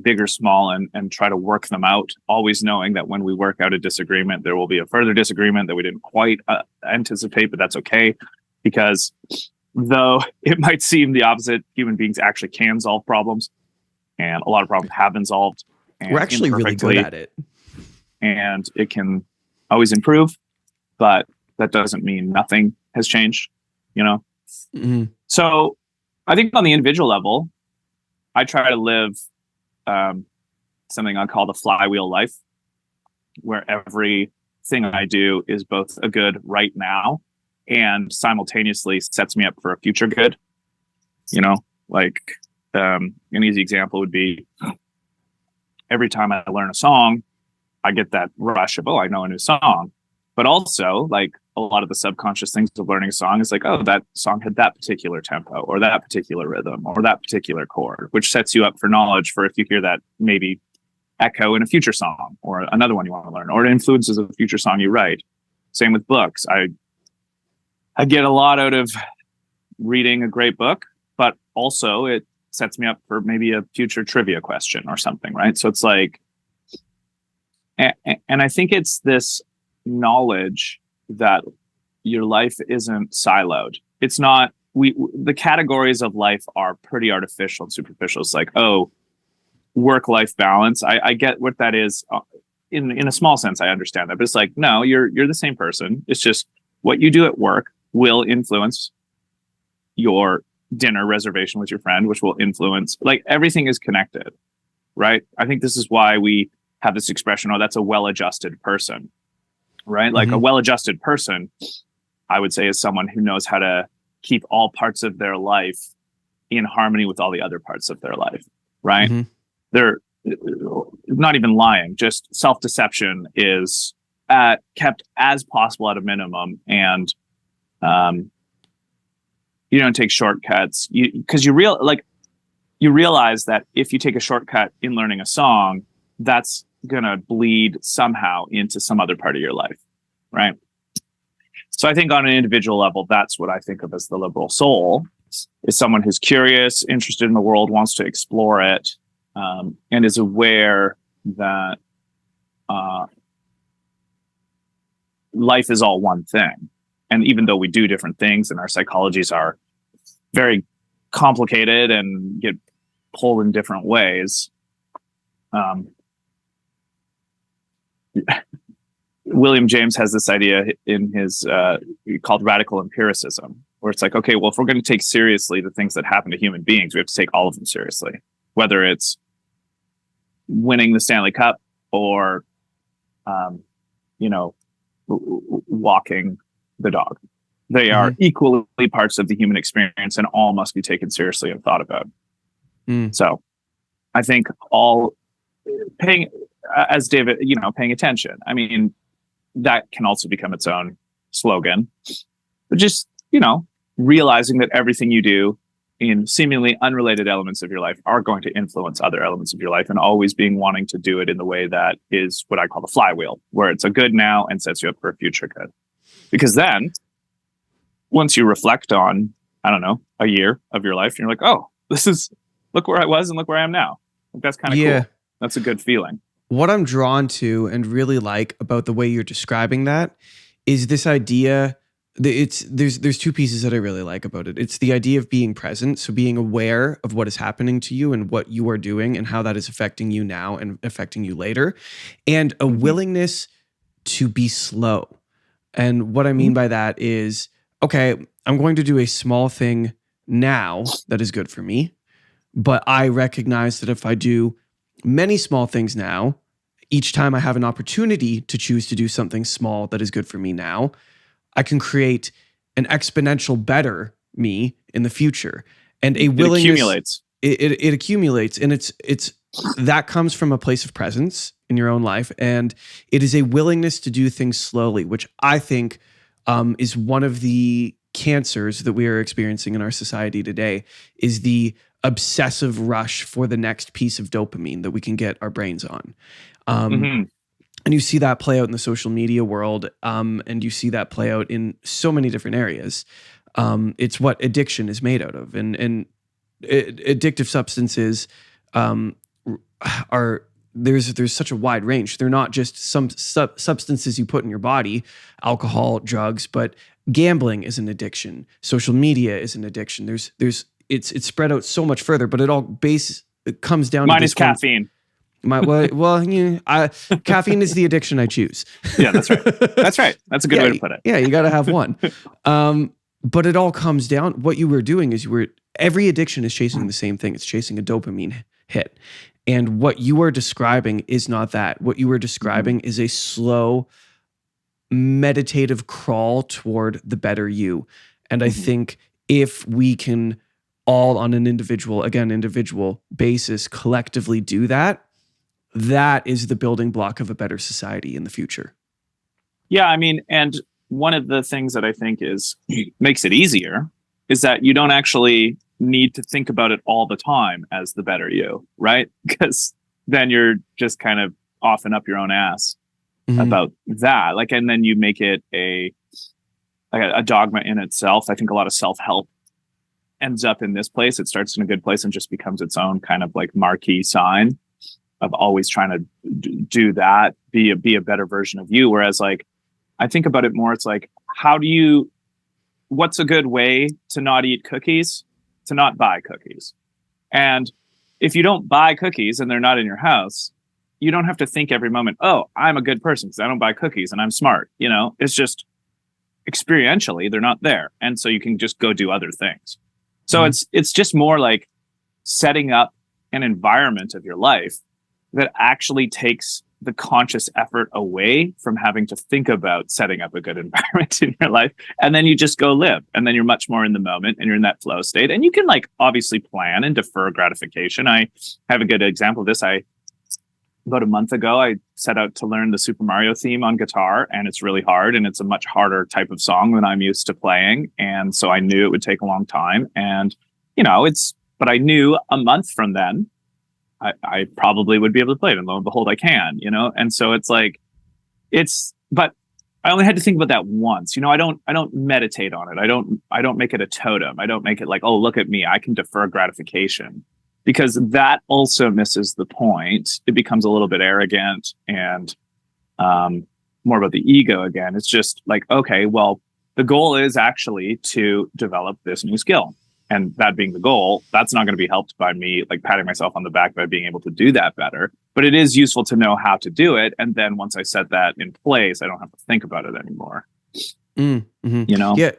big or small, and try to work them out, always knowing that when we work out a disagreement, there will be a further disagreement that we didn't quite anticipate, but that's okay, because though it might seem the opposite, human beings actually can solve problems, and a lot of problems have been solved. We're actually really good at it. And it can always improve, but that doesn't mean nothing has changed, Mm-hmm. So I think on the individual level, I try to live something I call the flywheel life, where everything I do is both a good right now and simultaneously sets me up for a future good. Like an easy example would be every time I learn a song, I get that rush of, I know a new song. But also, like, a lot of the subconscious things of learning a song is like, that song had that particular tempo or that particular rhythm or that particular chord, which sets you up for knowledge for if you hear that maybe echo in a future song or another one you want to learn, or it influences a future song you write. Same with books. I get a lot out of reading a great book, but also it sets me up for maybe a future trivia question or something, right? So it's like, and I think it's this knowledge that your life isn't siloed. It's not, the categories of life are pretty artificial and superficial. It's like, work-life balance. I get what that is. In a small sense, I understand that, but it's like, no, you're the same person. It's just what you do at work will influence your dinner reservation with your friend, which will influence, like, everything is connected, right? I think this is why we have this expression, that's a well-adjusted person, right? Like a well-adjusted person, I would say, is someone who knows how to keep all parts of their life in harmony with all the other parts of their life, right? They're not even lying, just self-deception is kept as possible at a minimum. And you don't take shortcuts because you realize that if you take a shortcut in learning a song, that's going to bleed somehow into some other part of your life, right? So I think on an individual level, that's what I think of as the liberal soul, is someone who's curious, interested in the world, wants to explore it, and is aware that life is all one thing. And even though we do different things and our psychologies are very complicated and get pulled in different ways, William James has this idea in his called radical empiricism, where it's like, okay, well, if we're going to take seriously the things that happen to human beings, we have to take all of them seriously, whether it's winning the Stanley Cup or, walking the dog. They are equally parts of the human experience, and all must be taken seriously and thought about. So I think all paying, as David, paying attention. I mean, that can also become its own slogan, but just, realizing that everything you do in seemingly unrelated elements of your life are going to influence other elements of your life, and always wanting to do it in the way that is what I call the flywheel, where it's a good now and sets you up for a future good. Because then once you reflect on, I don't know, a year of your life, you're like, look where I was and look where I am now. Like, that's kind of cool. That's a good feeling. What I'm drawn to and really like about the way you're describing that is this idea. There's two pieces that I really like about it. It's the idea of being present, so being aware of what is happening to you and what you are doing and how that is affecting you now and affecting you later, and a willingness to be slow. And what I mean by that is, okay, I'm going to do a small thing now that is good for me, but I recognize that if I do many small things now, each time I have an opportunity to choose to do something small that is good for me now, I can create an exponential better me in the future. And a willingness, it accumulates, and it's that comes from a place of presence in your own life, and it is a willingness to do things slowly, which I think is one of the cancers that we are experiencing in our society today, is the obsessive rush for the next piece of dopamine that we can get our brains on. And you see that play out in the social media world, and you see that play out in so many different areas. It's what addiction is made out of, and addictive substances are there's such a wide range. They're not just some substances you put in your body, alcohol, drugs, but gambling is an addiction. Social media is an addiction. It's spread out so much further, but it comes down to minus caffeine. Caffeine is the addiction I choose. Yeah, that's right. That's right. That's a good way to put it. Yeah, you got to have one. But it all comes down. What you were doing is every addiction is chasing the same thing. It's chasing a dopamine hit. And what you are describing is not that. What you are describing is a slow, meditative crawl toward the better you. And I think if we can all on an individual basis collectively do that, that is the building block of a better society in the future. Yeah, I mean, and one of the things that I think makes it easier is that you don't actually need to think about it all the time as the better you, right? Because then you're just kind of off and up your own ass about that. Like, and then you make it a dogma in itself. I think a lot of self-help ends up in this place. It starts in a good place and just becomes its own kind of like marquee sign of always trying to do that, be a better version of you. Whereas like, I think about it more, it's like, what's a good way to not eat cookies? To not buy cookies. And if you don't buy cookies and they're not in your house, you don't have to think every moment, oh, I'm a good person because I don't buy cookies and I'm smart. You know, it's just experientially, they're not there. And so you can just go do other things. So it's just more like setting up an environment of your life that actually takes the conscious effort away from having to think about setting up a good environment in your life. And then you just go live. And then you're much more in the moment and you're in that flow state. And you can like obviously plan and defer gratification. I have a good example of this. About a month ago, I set out to learn the Super Mario theme on guitar, and it's really hard. And it's a much harder type of song than I'm used to playing. And so I knew it would take a long time. And, you know, but I knew a month from then, I probably would be able to play it, and lo and behold, I can, you know? And so it's like, but I only had to think about that once, you know. I don't meditate on it. I don't make it a totem. I don't make it like, oh, look at me, I can defer gratification, because that also misses the point. It becomes a little bit arrogant and more about the ego again. It's just like, okay, well, the goal is actually to develop this new skill. And that being the goal, that's not going to be helped by me like patting myself on the back by being able to do that better. But it is useful to know how to do it. And then once I set that in place, I don't have to think about it anymore. You know? Yeah.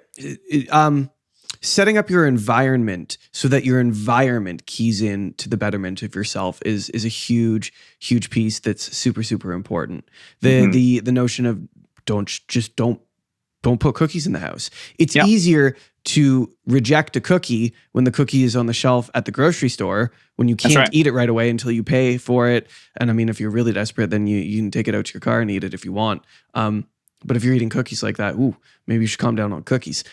Setting up your environment so that your environment keys in to the betterment of yourself is a huge piece that's super, super important. The notion of don't put cookies in the house. It's easier to reject a cookie when the cookie is on the shelf at the grocery store, when you can't eat it right away until you pay for it. And I mean, if you're really desperate, then you can take it out to your car and eat it if you want. But if you're eating cookies like that, maybe you should calm down on cookies.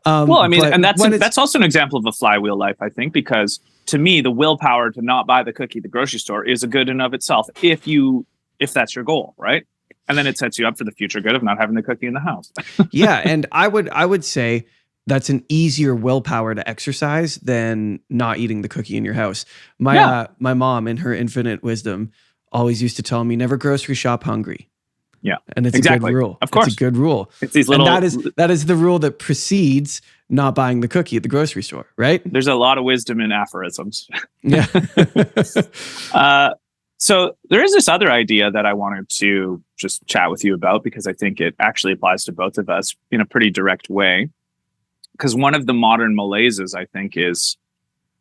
Well, I mean, and that's also an example of a flywheel life, I think, because to me, the willpower to not buy the cookie at the grocery store is a good in of itself if that's your goal, right? And then it sets you up for the future good of not having the cookie in the house. Yeah, and I would say that's an easier willpower to exercise than not eating the cookie in your house. My mom, in her infinite wisdom, always used to tell me, never grocery shop hungry. Yeah, and it's a good rule. Of course, it's a good rule. It's these little. And that is the rule that precedes not buying the cookie at the grocery store, right? There's a lot of wisdom in aphorisms. Yeah. So there is this other idea that I wanted to just chat with you about, because I think it actually applies to both of us in a pretty direct way. Because one of the modern malaises, I think, is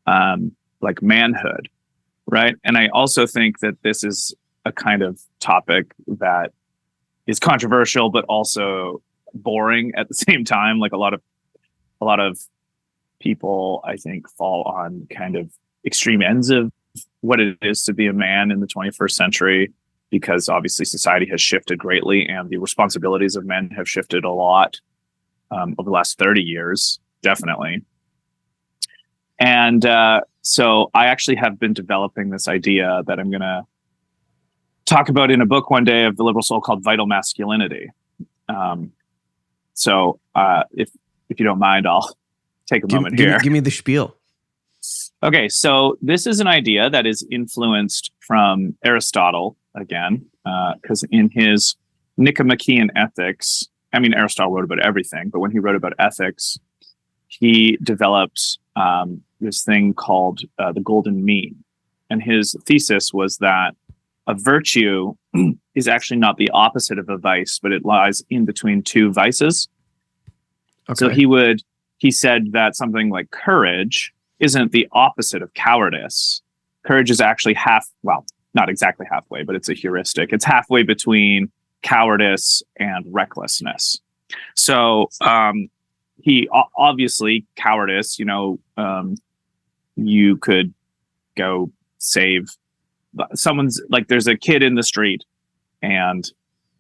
like manhood, right? And I also think that this is a kind of topic that is controversial, but also boring at the same time. Like a lot of people, I think, fall on kind of extreme ends of what it is to be a man in the 21st century, because obviously society has shifted greatly and the responsibilities of men have shifted a lot over the last 30 years, definitely. And so I actually have been developing this idea that I'm going to talk about in a book one day of the liberal soul called Vital Masculinity. So if you don't mind, I'll take a moment here. Give me the spiel. Okay, so this is an idea that is influenced from Aristotle again, because in his Nicomachean Ethics, I mean, Aristotle wrote about everything, but when he wrote about ethics, he developed this thing called the golden mean. And his thesis was that a virtue is actually not the opposite of a vice, but it lies in between two vices. Okay. So he said that something like courage isn't the opposite of cowardice, Courage is actually not exactly halfway, but it's a heuristic. It's halfway between cowardice and recklessness. So he obviously cowardice, you could go save someone's, like, there's a kid in the street and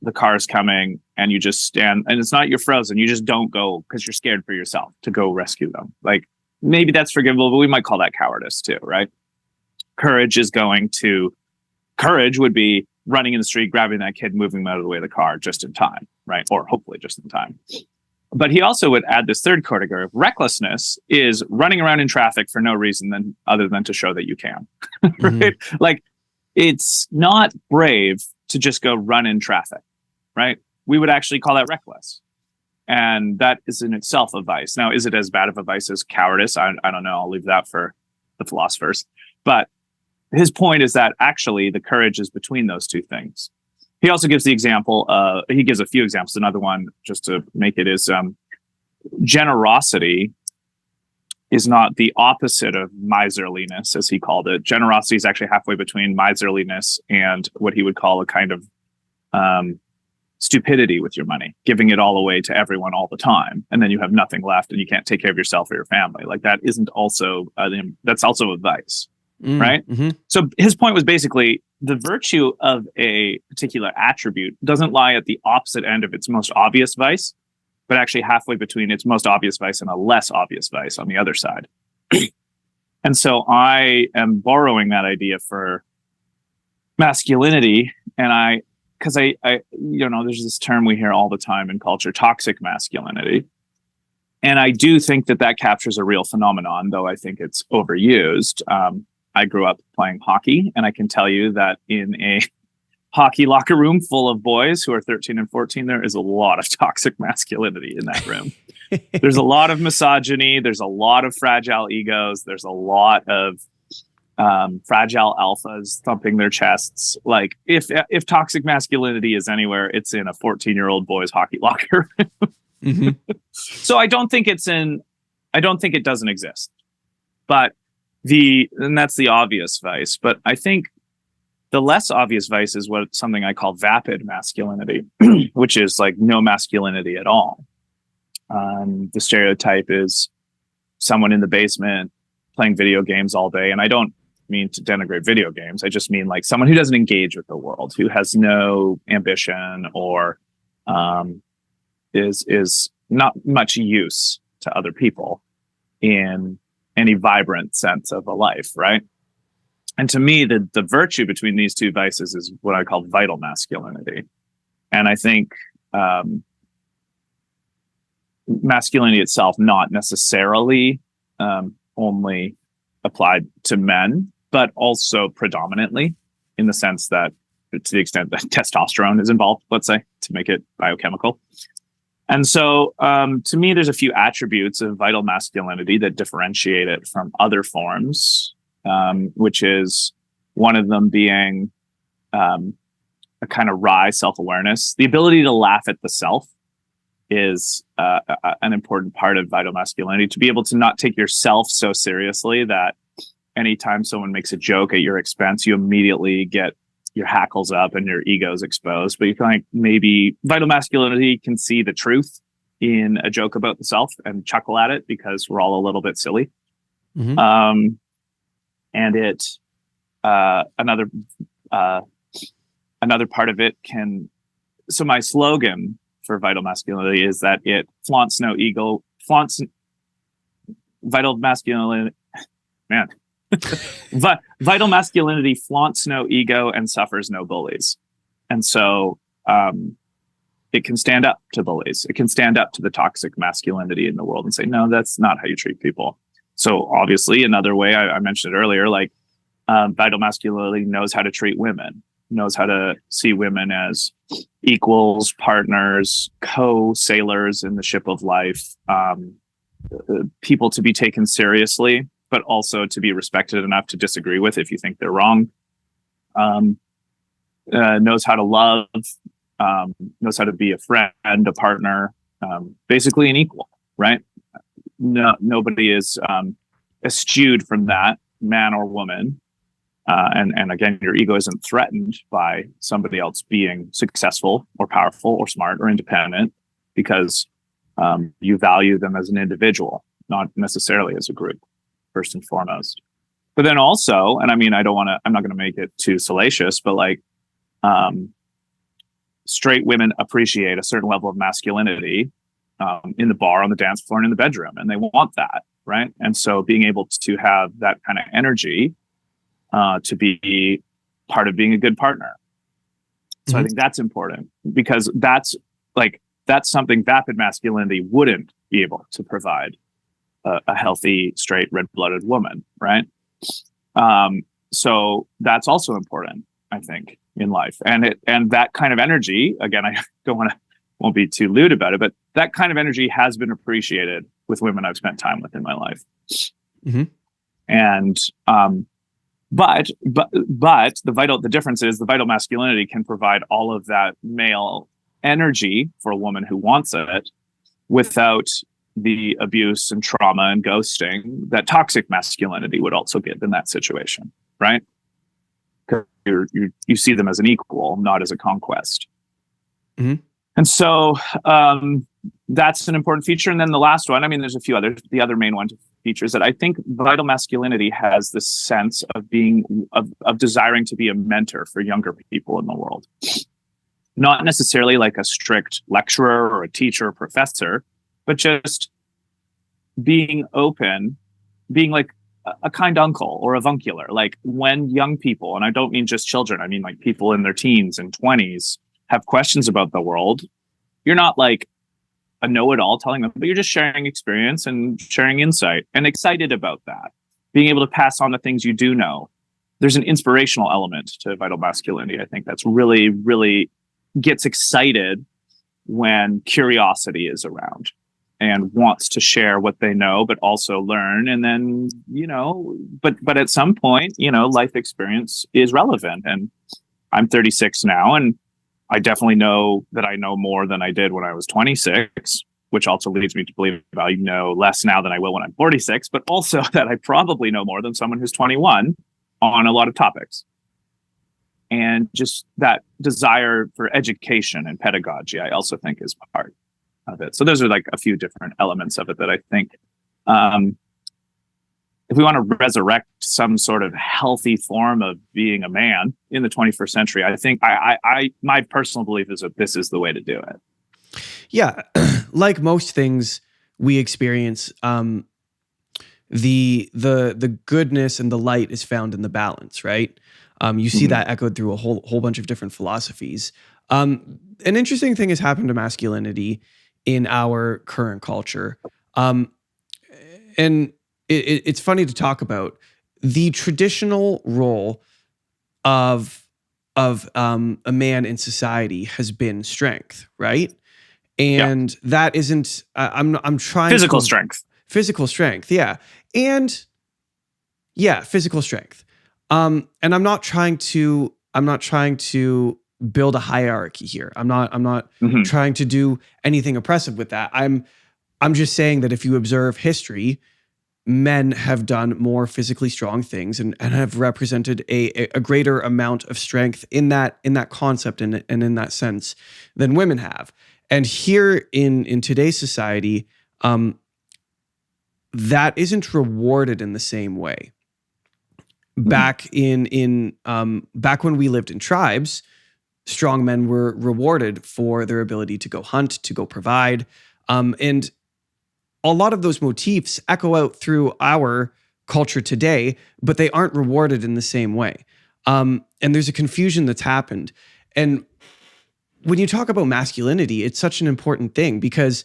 the car's coming and you just stand, and it's not you're frozen, you just don't go because you're scared for yourself to go rescue them. Like, maybe that's forgivable, but we might call that cowardice too, right? Courage would be running in the street, grabbing that kid, moving him out of the way of the car just in time, right? Or hopefully just in time. But he also would add this third category of recklessness is running around in traffic for no reason other than to show that you can, right? Mm-hmm. Like, it's not brave to just go run in traffic, right? We would actually call that reckless. And that is in itself a vice. Now, is it as bad of a vice as cowardice? I don't know. I'll leave that for the philosophers. But his point is that actually the courage is between those two things. He also gives the example, he gives a few examples. Another one, just to make it, is generosity is not the opposite of miserliness, as he called it. Generosity is actually halfway between miserliness and what he would call a kind of stupidity with your money, giving it all away to everyone all the time. And then you have nothing left and you can't take care of yourself or your family. Like, that isn't also, that's also a vice. Right? Mm-hmm. So his point was basically the virtue of a particular attribute doesn't lie at the opposite end of its most obvious vice, but actually halfway between its most obvious vice and a less obvious vice on the other side. And so I am borrowing that idea for masculinity. And because I there's this term we hear all the time in culture, toxic masculinity. And I do think that captures a real phenomenon, though I think it's overused. I grew up playing hockey, and I can tell you that in a hockey locker room full of boys who are 13 and 14, there is a lot of toxic masculinity in that room. There's a lot of misogyny. There's a lot of fragile egos. There's a lot of fragile alphas thumping their chests. Like, if toxic masculinity is anywhere, it's in a 14-year-old boys hockey locker room. Mm-hmm. So I don't think it doesn't exist, but and that's the obvious vice. But I think the less obvious vice is something I call vapid masculinity, which is like no masculinity at all. The stereotype is someone in the basement playing video games all day. And I don't mean to denigrate video games. I just mean like someone who doesn't engage with the world, who has no ambition or is not much use to other people in any vibrant sense of a life, right? And to me, the virtue between these two vices is what I call vital masculinity. And I think masculinity itself, not necessarily only applied to men, but also predominantly in the sense that, to the extent that testosterone is involved, let's say, to make it biochemical. And so to me, there's a few attributes of vital masculinity that differentiate it from other forms, which is one of them being a kind of wry self-awareness. The ability to laugh at the self is an important part of vital masculinity, to be able to not take yourself so seriously that anytime someone makes a joke at your expense, you immediately get your hackles up and your ego's exposed. But you can, like, maybe vital masculinity can see the truth in a joke about the self and chuckle at it because we're all a little bit silly. Mm-hmm. And it another part of it can. So my slogan for vital masculinity is that it flaunts no ego, flaunts vital masculinity. Man. Vital masculinity flaunts no ego and suffers no bullies. And so it can stand up to bullies. It can stand up to the toxic masculinity in the world and say, no, that's not how you treat people. So obviously, another way I mentioned it earlier, like vital masculinity knows how to treat women, knows how to see women as equals, partners, co-sailors in the ship of life, people to be taken seriously, but also to be respected enough to disagree with if you think they're wrong. Knows how to love, knows how to be a friend, a partner, basically an equal, right? No, nobody is eschewed from that, man or woman. And again, your ego isn't threatened by somebody else being successful or powerful or smart or independent, because you value them as an individual, not necessarily as a group, first and foremost. But then also, and I mean, I'm not going to make it too salacious, but like, straight women appreciate a certain level of masculinity in the bar, on the dance floor, and in the bedroom, and they want that, right? And so being able to have that kind of energy to be part of being a good partner. So I think that's important, because that's something vapid masculinity wouldn't be able to provide a healthy, straight, red-blooded woman, right? So that's also important, I think, in life. And that kind of energy, again, I won't be too lewd about it, but that kind of energy has been appreciated with women I've spent time with in my life. And but the difference is the vital masculinity can provide all of that male energy for a woman who wants it, without the abuse and trauma and ghosting that toxic masculinity would also give in that situation, right? Because you see them as an equal, not as a conquest. And so that's an important feature. And then the last one, I mean, there's a few others. The other main one features that I think vital masculinity has this sense of being of desiring to be a mentor for younger people in the world. Not necessarily like a strict lecturer or a teacher or professor, but just being open, being like a kind uncle or avuncular. Like when young people, and I don't mean just children, I mean like people in their teens and 20s have questions about the world, you're not like a know-it-all telling them, but you're just sharing experience and sharing insight and excited about that. Being able to pass on the things you do know. There's an inspirational element to vital masculinity. I think that's really, really gets excited when curiosity is around and wants to share what they know, but also learn. And then, but at some point, life experience is relevant. And I'm 36 now, and I definitely know that I know more than I did when I was 26, which also leads me to believe I know less now than I will when I'm 46, but also that I probably know more than someone who's 21 on a lot of topics. And just that desire for education and pedagogy, I also think is part of it. So those are like a few different elements of it that I think, if we want to resurrect some sort of healthy form of being a man in the 21st century, I think my personal belief is that this is the way to do it. Yeah. Like most things we experience, the goodness and the light is found in the balance, right? You see that echoed through a whole bunch of different philosophies. An interesting thing has happened to masculinity in our current culture. And it's funny to talk about the traditional role of a man in society has been strength, right? And that isn't. I'm trying physical strength. Physical strength, yeah, and physical strength. And I'm not trying to build a hierarchy here. I'm not trying to do anything oppressive with that. I'm just saying that if you observe history, men have done more physically strong things and have represented a greater amount of strength in that concept and in that sense than women have. And here in today's society, that isn't rewarded in the same way. Back back when we lived in tribes, strong men were rewarded for their ability to go hunt, to go provide, and a lot of those motifs echo out through our culture today, but they aren't rewarded in the same way. And there's a confusion that's happened. And when you talk about masculinity, it's such an important thing because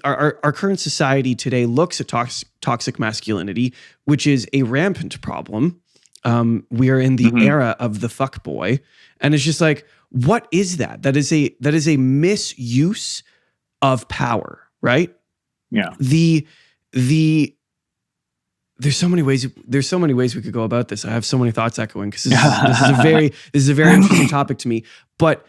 our current society today looks at toxic masculinity, which is a rampant problem. We are in the era of the fuck boy, and it's just like, what is that? That is a misuse of power, right? Yeah. There's so many ways we could go about this. I have so many thoughts echoing because this is a very interesting topic to me. But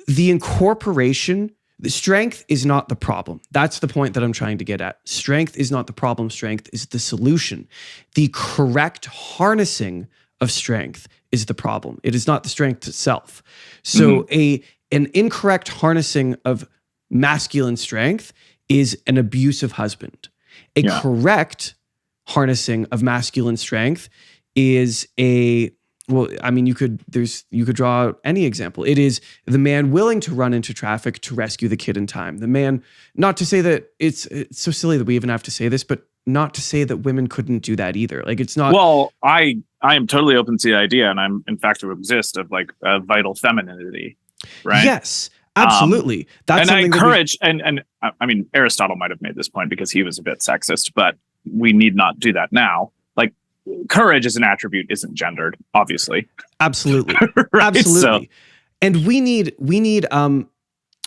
the incorporation, The strength is not the problem. That's the point that I'm trying to get at. Strength is not the problem. Strength is the solution. The correct harnessing of strength is the problem. It is not the strength itself. So an incorrect harnessing of masculine strength is an abusive husband. A correct harnessing of masculine strength is you could draw out any example. It is the man willing to run into traffic to rescue the kid in time. The man, not to say that it's so silly that we even have to say this, but not to say that women couldn't do that either. Like, it's not. Well, I am totally open to the idea, and I'm in fact to exist of like a vital femininity, right? Yes, absolutely. That's and I something encourage, and I mean, Aristotle might have made this point because he was a bit sexist, but we need not do that now. Like, courage as an attribute isn't gendered, obviously. Absolutely. Right? Absolutely. So, and we need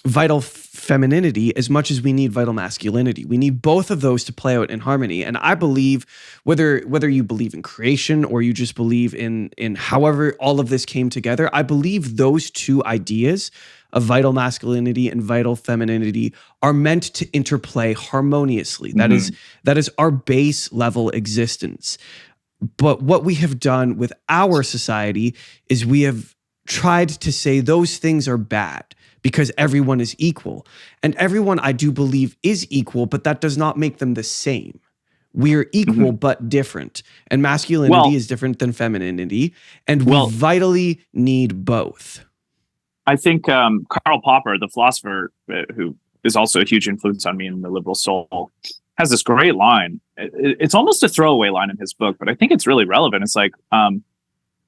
vital femininity as much as we need vital masculinity. We need both of those to play out in harmony. And I believe whether you believe in creation or you just believe in however all of this came together, I believe those two ideas of vital masculinity and vital femininity are meant to interplay harmoniously. That is our base level existence. But what we have done with our society is we have tried to say those things are bad because everyone is equal. And everyone, I do believe, is equal, but that does not make them the same. We're equal but different. And masculinity is different than femininity. And we vitally need both. I think Karl Popper, the philosopher who is also a huge influence on me in the liberal soul, has this great line. It's almost a throwaway line in his book, but I think it's really relevant. It's like,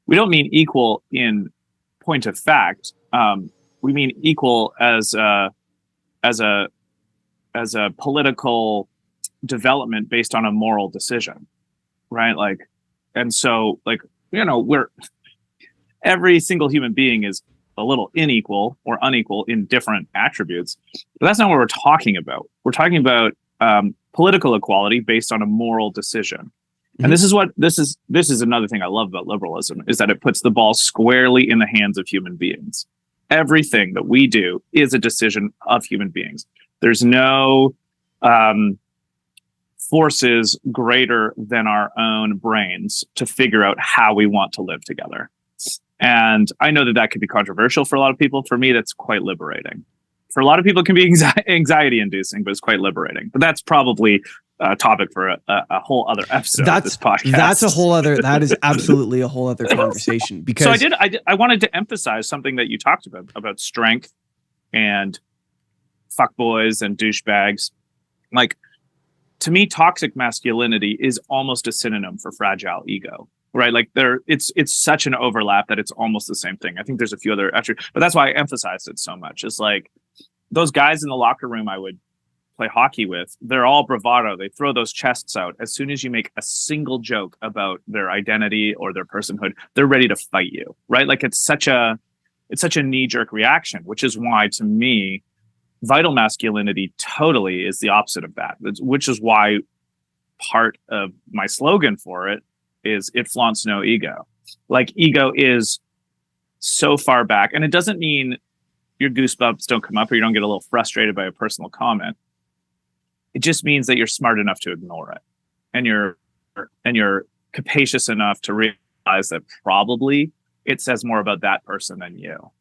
we don't mean equal in point of fact. We mean equal as a political development based on a moral decision, right? Like, and so, like, every single human being is a little unequal in different attributes, but that's not what we're talking about. We're talking about political equality based on a moral decision. And this is another thing I love about liberalism, is that it puts the ball squarely in the hands of human beings. Everything that we do is a decision of human beings. There's no forces greater than our own brains to figure out how we want to live together. And I know that could be controversial for a lot of people. For me, that's quite liberating. For a lot of people, it can be anxiety inducing, but it's quite liberating. But that's probably a topic for a whole other episode of this podcast. That is absolutely a whole other conversation. Because so I wanted to emphasize something that you talked about strength and fuckboys and douchebags. Like, to me, toxic masculinity is almost a synonym for fragile ego. Right, like it's such an overlap that it's almost the same thing. I think there's a few other attributes, but that's why I emphasized it so much. It's like those guys in the locker room I would play hockey with, they're all bravado. They throw those chests out. As soon as you make a single joke about their identity or their personhood, they're ready to fight you, right? Like, it's such a knee-jerk reaction, which is why, to me, vital masculinity totally is the opposite of that, which is why part of my slogan for it is it flaunts no ego. Like, ego is so far back, and it doesn't mean your goosebumps don't come up or you don't get a little frustrated by a personal comment. It just means that you're smart enough to ignore it, and you're capacious enough to realize that probably it says more about that person than you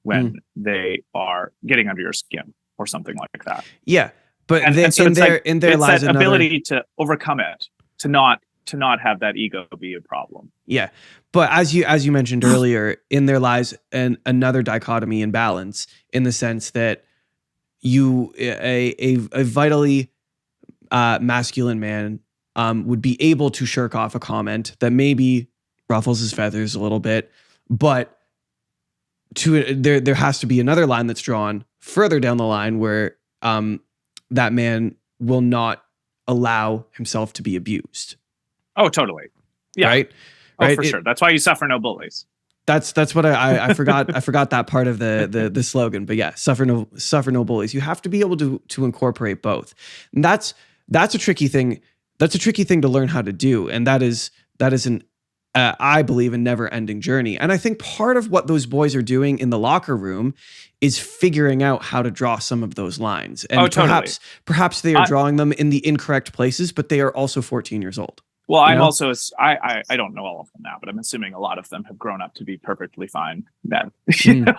when they are getting under your skin or something like that. Yeah, but so in there lies that ability to overcome it, to not have that ego be a problem. Yeah. But as you mentioned earlier, in there lies another dichotomy in balance, in the sense that a vitally masculine man would be able to shirk off a comment that maybe ruffles his feathers a little bit, but there has to be another line that's drawn further down the line where that man will not allow himself to be abused. Oh, totally. Yeah. Right. Oh, for sure. That's why you suffer no bullies. That's what I forgot. I forgot that part of the slogan. But yeah, suffer no bullies. You have to be able to incorporate both. And that's a tricky thing. That's a tricky thing to learn how to do. And that is an I believe, a never-ending journey. And I think part of what those boys are doing in the locker room is figuring out how to draw some of those lines. And totally. perhaps they are drawing them in the incorrect places, but they are also 14 years old. Well, I'm also, I don't know all of them now, but I'm assuming a lot of them have grown up to be perfectly fine men,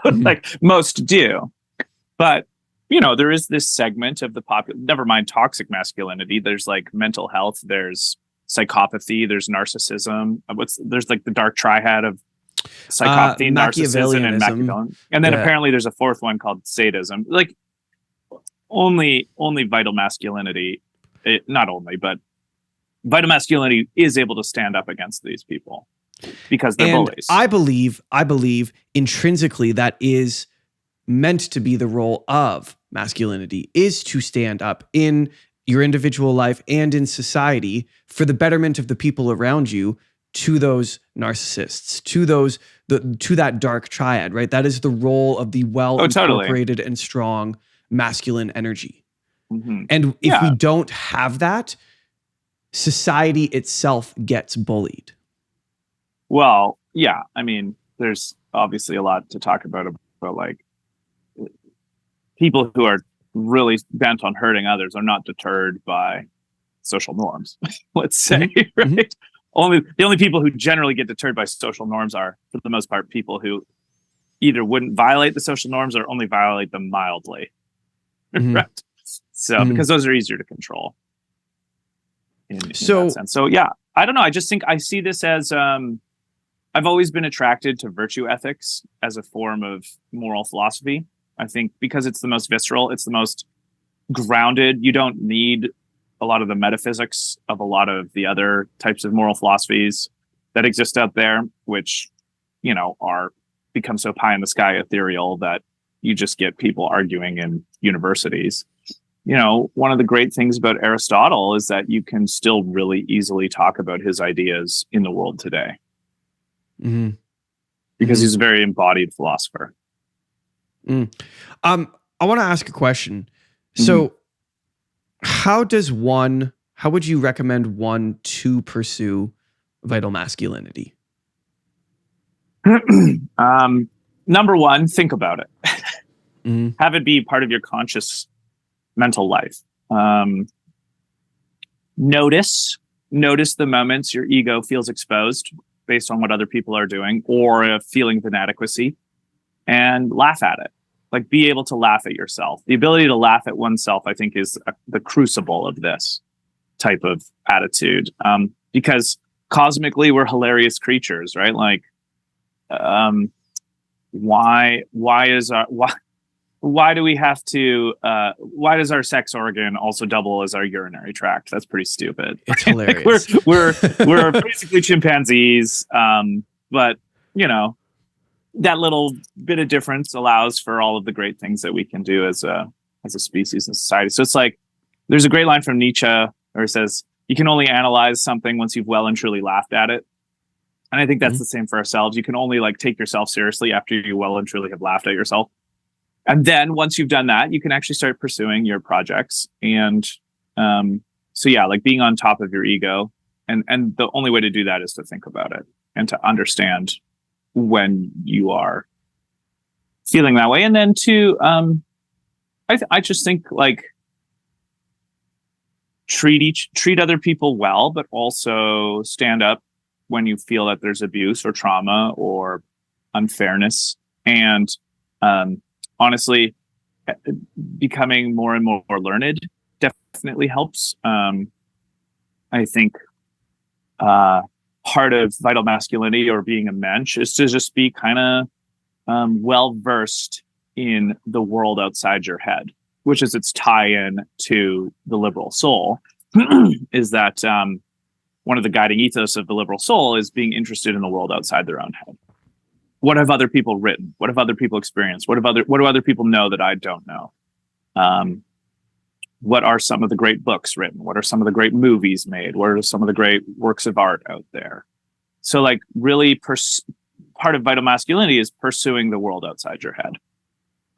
like most do. But, there is this segment of the never mind toxic masculinity. There's like mental health, there's psychopathy, there's narcissism. There's like the dark triad of psychopathy, narcissism, and Machiavellian. And then apparently there's a fourth one called sadism. Like only vital masculinity, not only, but vital masculinity is able to stand up against these people because they're bullies. I believe intrinsically that is meant to be the role of masculinity, is to stand up in your individual life and in society for the betterment of the people around you, to those narcissists, to that dark triad, right? That is the role of the incorporated and strong masculine energy. Mm-hmm. And if we don't have that, society itself gets bullied. Well, yeah. I mean, there's obviously a lot to talk about like people who are really bent on hurting others are not deterred by social norms, let's say, right? Mm-hmm. The only people who generally get deterred by social norms are, for the most part, people who either wouldn't violate the social norms or only violate them mildly. Mm-hmm. Right. So, because those are easier to control. In that sense. So yeah, I don't know. I just think I see this as, I've always been attracted to virtue ethics as a form of moral philosophy. I think because it's the most visceral, it's the most grounded. You don't need a lot of the metaphysics of a lot of the other types of moral philosophies that exist out there, which, are become so pie in the sky ethereal that you just get people arguing in universities. One of the great things about Aristotle is that you can still really easily talk about his ideas in the world today. Mm-hmm. Because he's a very embodied philosopher. I want to ask a question. So how would you recommend one to pursue vital masculinity? Number one, think about it. Have it be part of your conscious mental life. Notice the moments your ego feels exposed based on what other people are doing, or a feeling of inadequacy, and laugh at it. Like, be able to laugh at yourself. The ability to laugh at oneself, I think, is the crucible of this type of attitude. Because cosmically, we're hilarious creatures, right? Like, why do we have to, why does our sex organ also double as our urinary tract? That's pretty stupid. It's hilarious. we're basically chimpanzees. But that little bit of difference allows for all of the great things that we can do as a species and society. So it's like, there's a great line from Nietzsche where it says, you can only analyze something once you've well and truly laughed at it. And I think that's the same for ourselves. You can only take yourself seriously after you well and truly have laughed at yourself. And then once you've done that, you can actually start pursuing your projects. And so yeah, being on top of your ego. And the only way to do that is to think about it and to understand when you are feeling that way. And then I just think treat other people well, but also stand up when you feel that there's abuse or trauma or unfairness. And honestly, becoming more and more learned definitely helps. I think part of vital masculinity or being a mensch is to just be kind of well versed in the world outside your head, which is its tie-in to the liberal soul. Is that one of the guiding ethos of the liberal soul is being interested in the world outside their own head. What have other people written? What have other people experienced? What do other people know that I don't know? What are some of the great books written? What are some of the great movies made? What are some of the great works of art out there? So really part of vital masculinity is pursuing the world outside your head.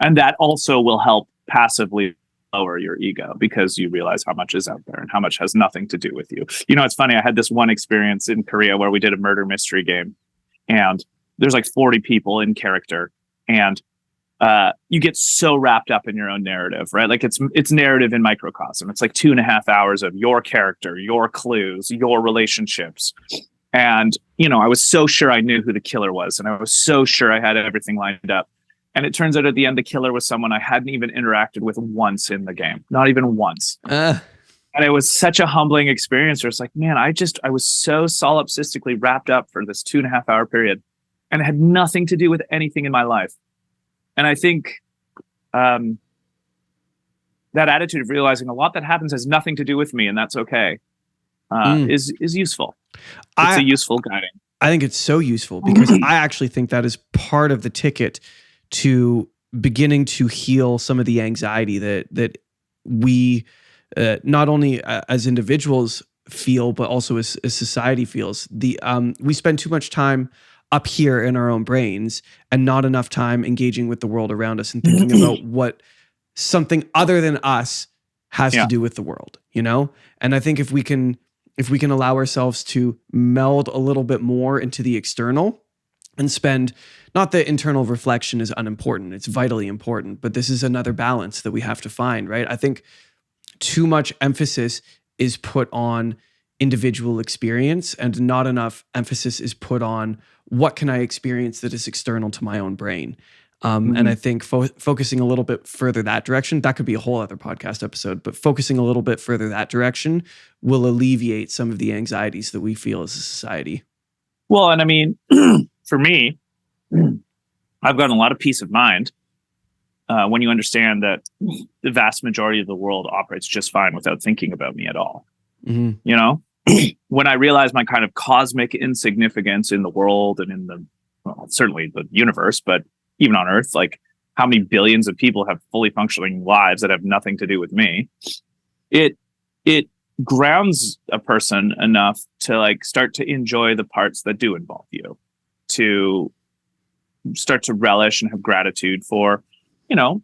And that also will help passively lower your ego because you realize how much is out there and how much has nothing to do with you. You know, it's funny. I had this one experience in Korea where we did a murder mystery game, and there's like 40 people in character, and you get so wrapped up in your own narrative, right? Like it's narrative in microcosm. It's like 2.5 hours of your character, your clues, your relationships. And, you know, I was so sure I knew who the killer was, and I was so sure I had everything lined up. And it turns out at the end, the killer was someone I hadn't even interacted with once in the game, not even once. And it was such a humbling experience where it's like, man, I was so solipsistically wrapped up for this 2.5 hour period, and it had nothing to do with anything in my life. And I think that attitude of realizing a lot that happens has nothing to do with me, and that's okay, is useful. It's a useful guiding. I think it's so useful because I actually think that is part of the ticket to beginning to heal some of the anxiety that we not only as individuals feel, but also as society feels. We spend too much time up here in our own brains and not enough time engaging with the world around us and thinking about what something other than us has to do with the world, you know? And I think if we can allow ourselves to meld a little bit more into the external and spend, not that internal reflection is unimportant, it's vitally important, but this is another balance that we have to find, right? I think too much emphasis is put on individual experience and not enough emphasis is put on what can I experience that is external to my own brain. And I think focusing a little bit further that direction, that could be a whole other podcast episode, but focusing a little bit further that direction will alleviate some of the anxieties that we feel as a society. Well, and I mean, for me, I've gotten a lot of peace of mind when you understand that the vast majority of the world operates just fine without thinking about me at all. You know, when I realize my kind of cosmic insignificance in the world and in the, well, certainly the universe, but even on Earth, like how many billions of people have fully functioning lives that have nothing to do with me, it grounds a person enough to like start to enjoy the parts that do involve you, to start to relish and have gratitude for, you know,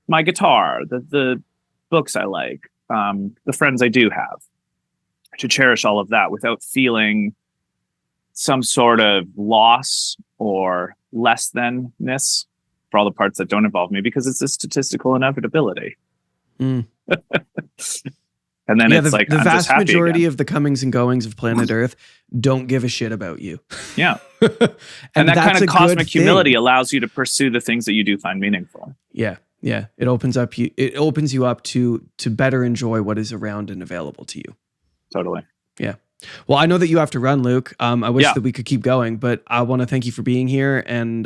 my guitar, the books I like, the friends I do have, to cherish all of that without feeling some sort of loss or less than-ness for all the parts that don't involve me, because it's a statistical inevitability. And then it's like the I'm vast just happy majority again. of the comings and goings of planet Earth don't give a shit about you. Yeah. and that that's kind a of cosmic good thing. humility allows you to pursue the things that you do find meaningful. Yeah. It opens you up to better enjoy what is around and available to you. Totally. Yeah. Well, I know that you have to run, Luke. I wish that we could keep going, but I want to thank you for being here and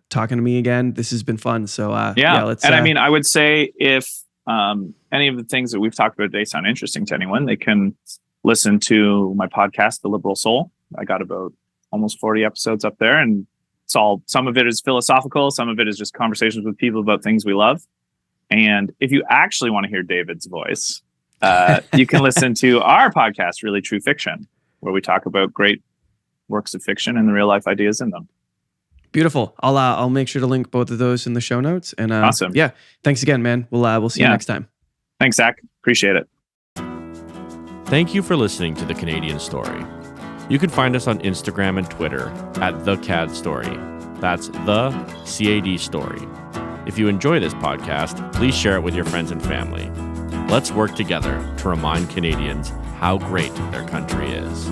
talking to me again. This has been fun. So let's. And I mean, I would say if any of the things that we've talked about today sound interesting to anyone, they can listen to my podcast, The Liberal Soul. I got about almost 40 episodes up there, and some of it is philosophical, some of it is just conversations with people about things we love. And if you actually want to hear David's voice, you can listen to our podcast, Really True Fiction, where we talk about great works of fiction and the real life ideas in them. Beautiful. I'll make sure to link both of those in the show notes. And awesome. Yeah. Thanks again, man. We'll see you next time. Thanks, Zach. Appreciate it. Thank you for listening to The Canadian Story. You can find us on Instagram and Twitter at The CAD Story. That's the CAD Story. If you enjoy this podcast, please share it with your friends and family. Let's work together to remind Canadians how great their country is.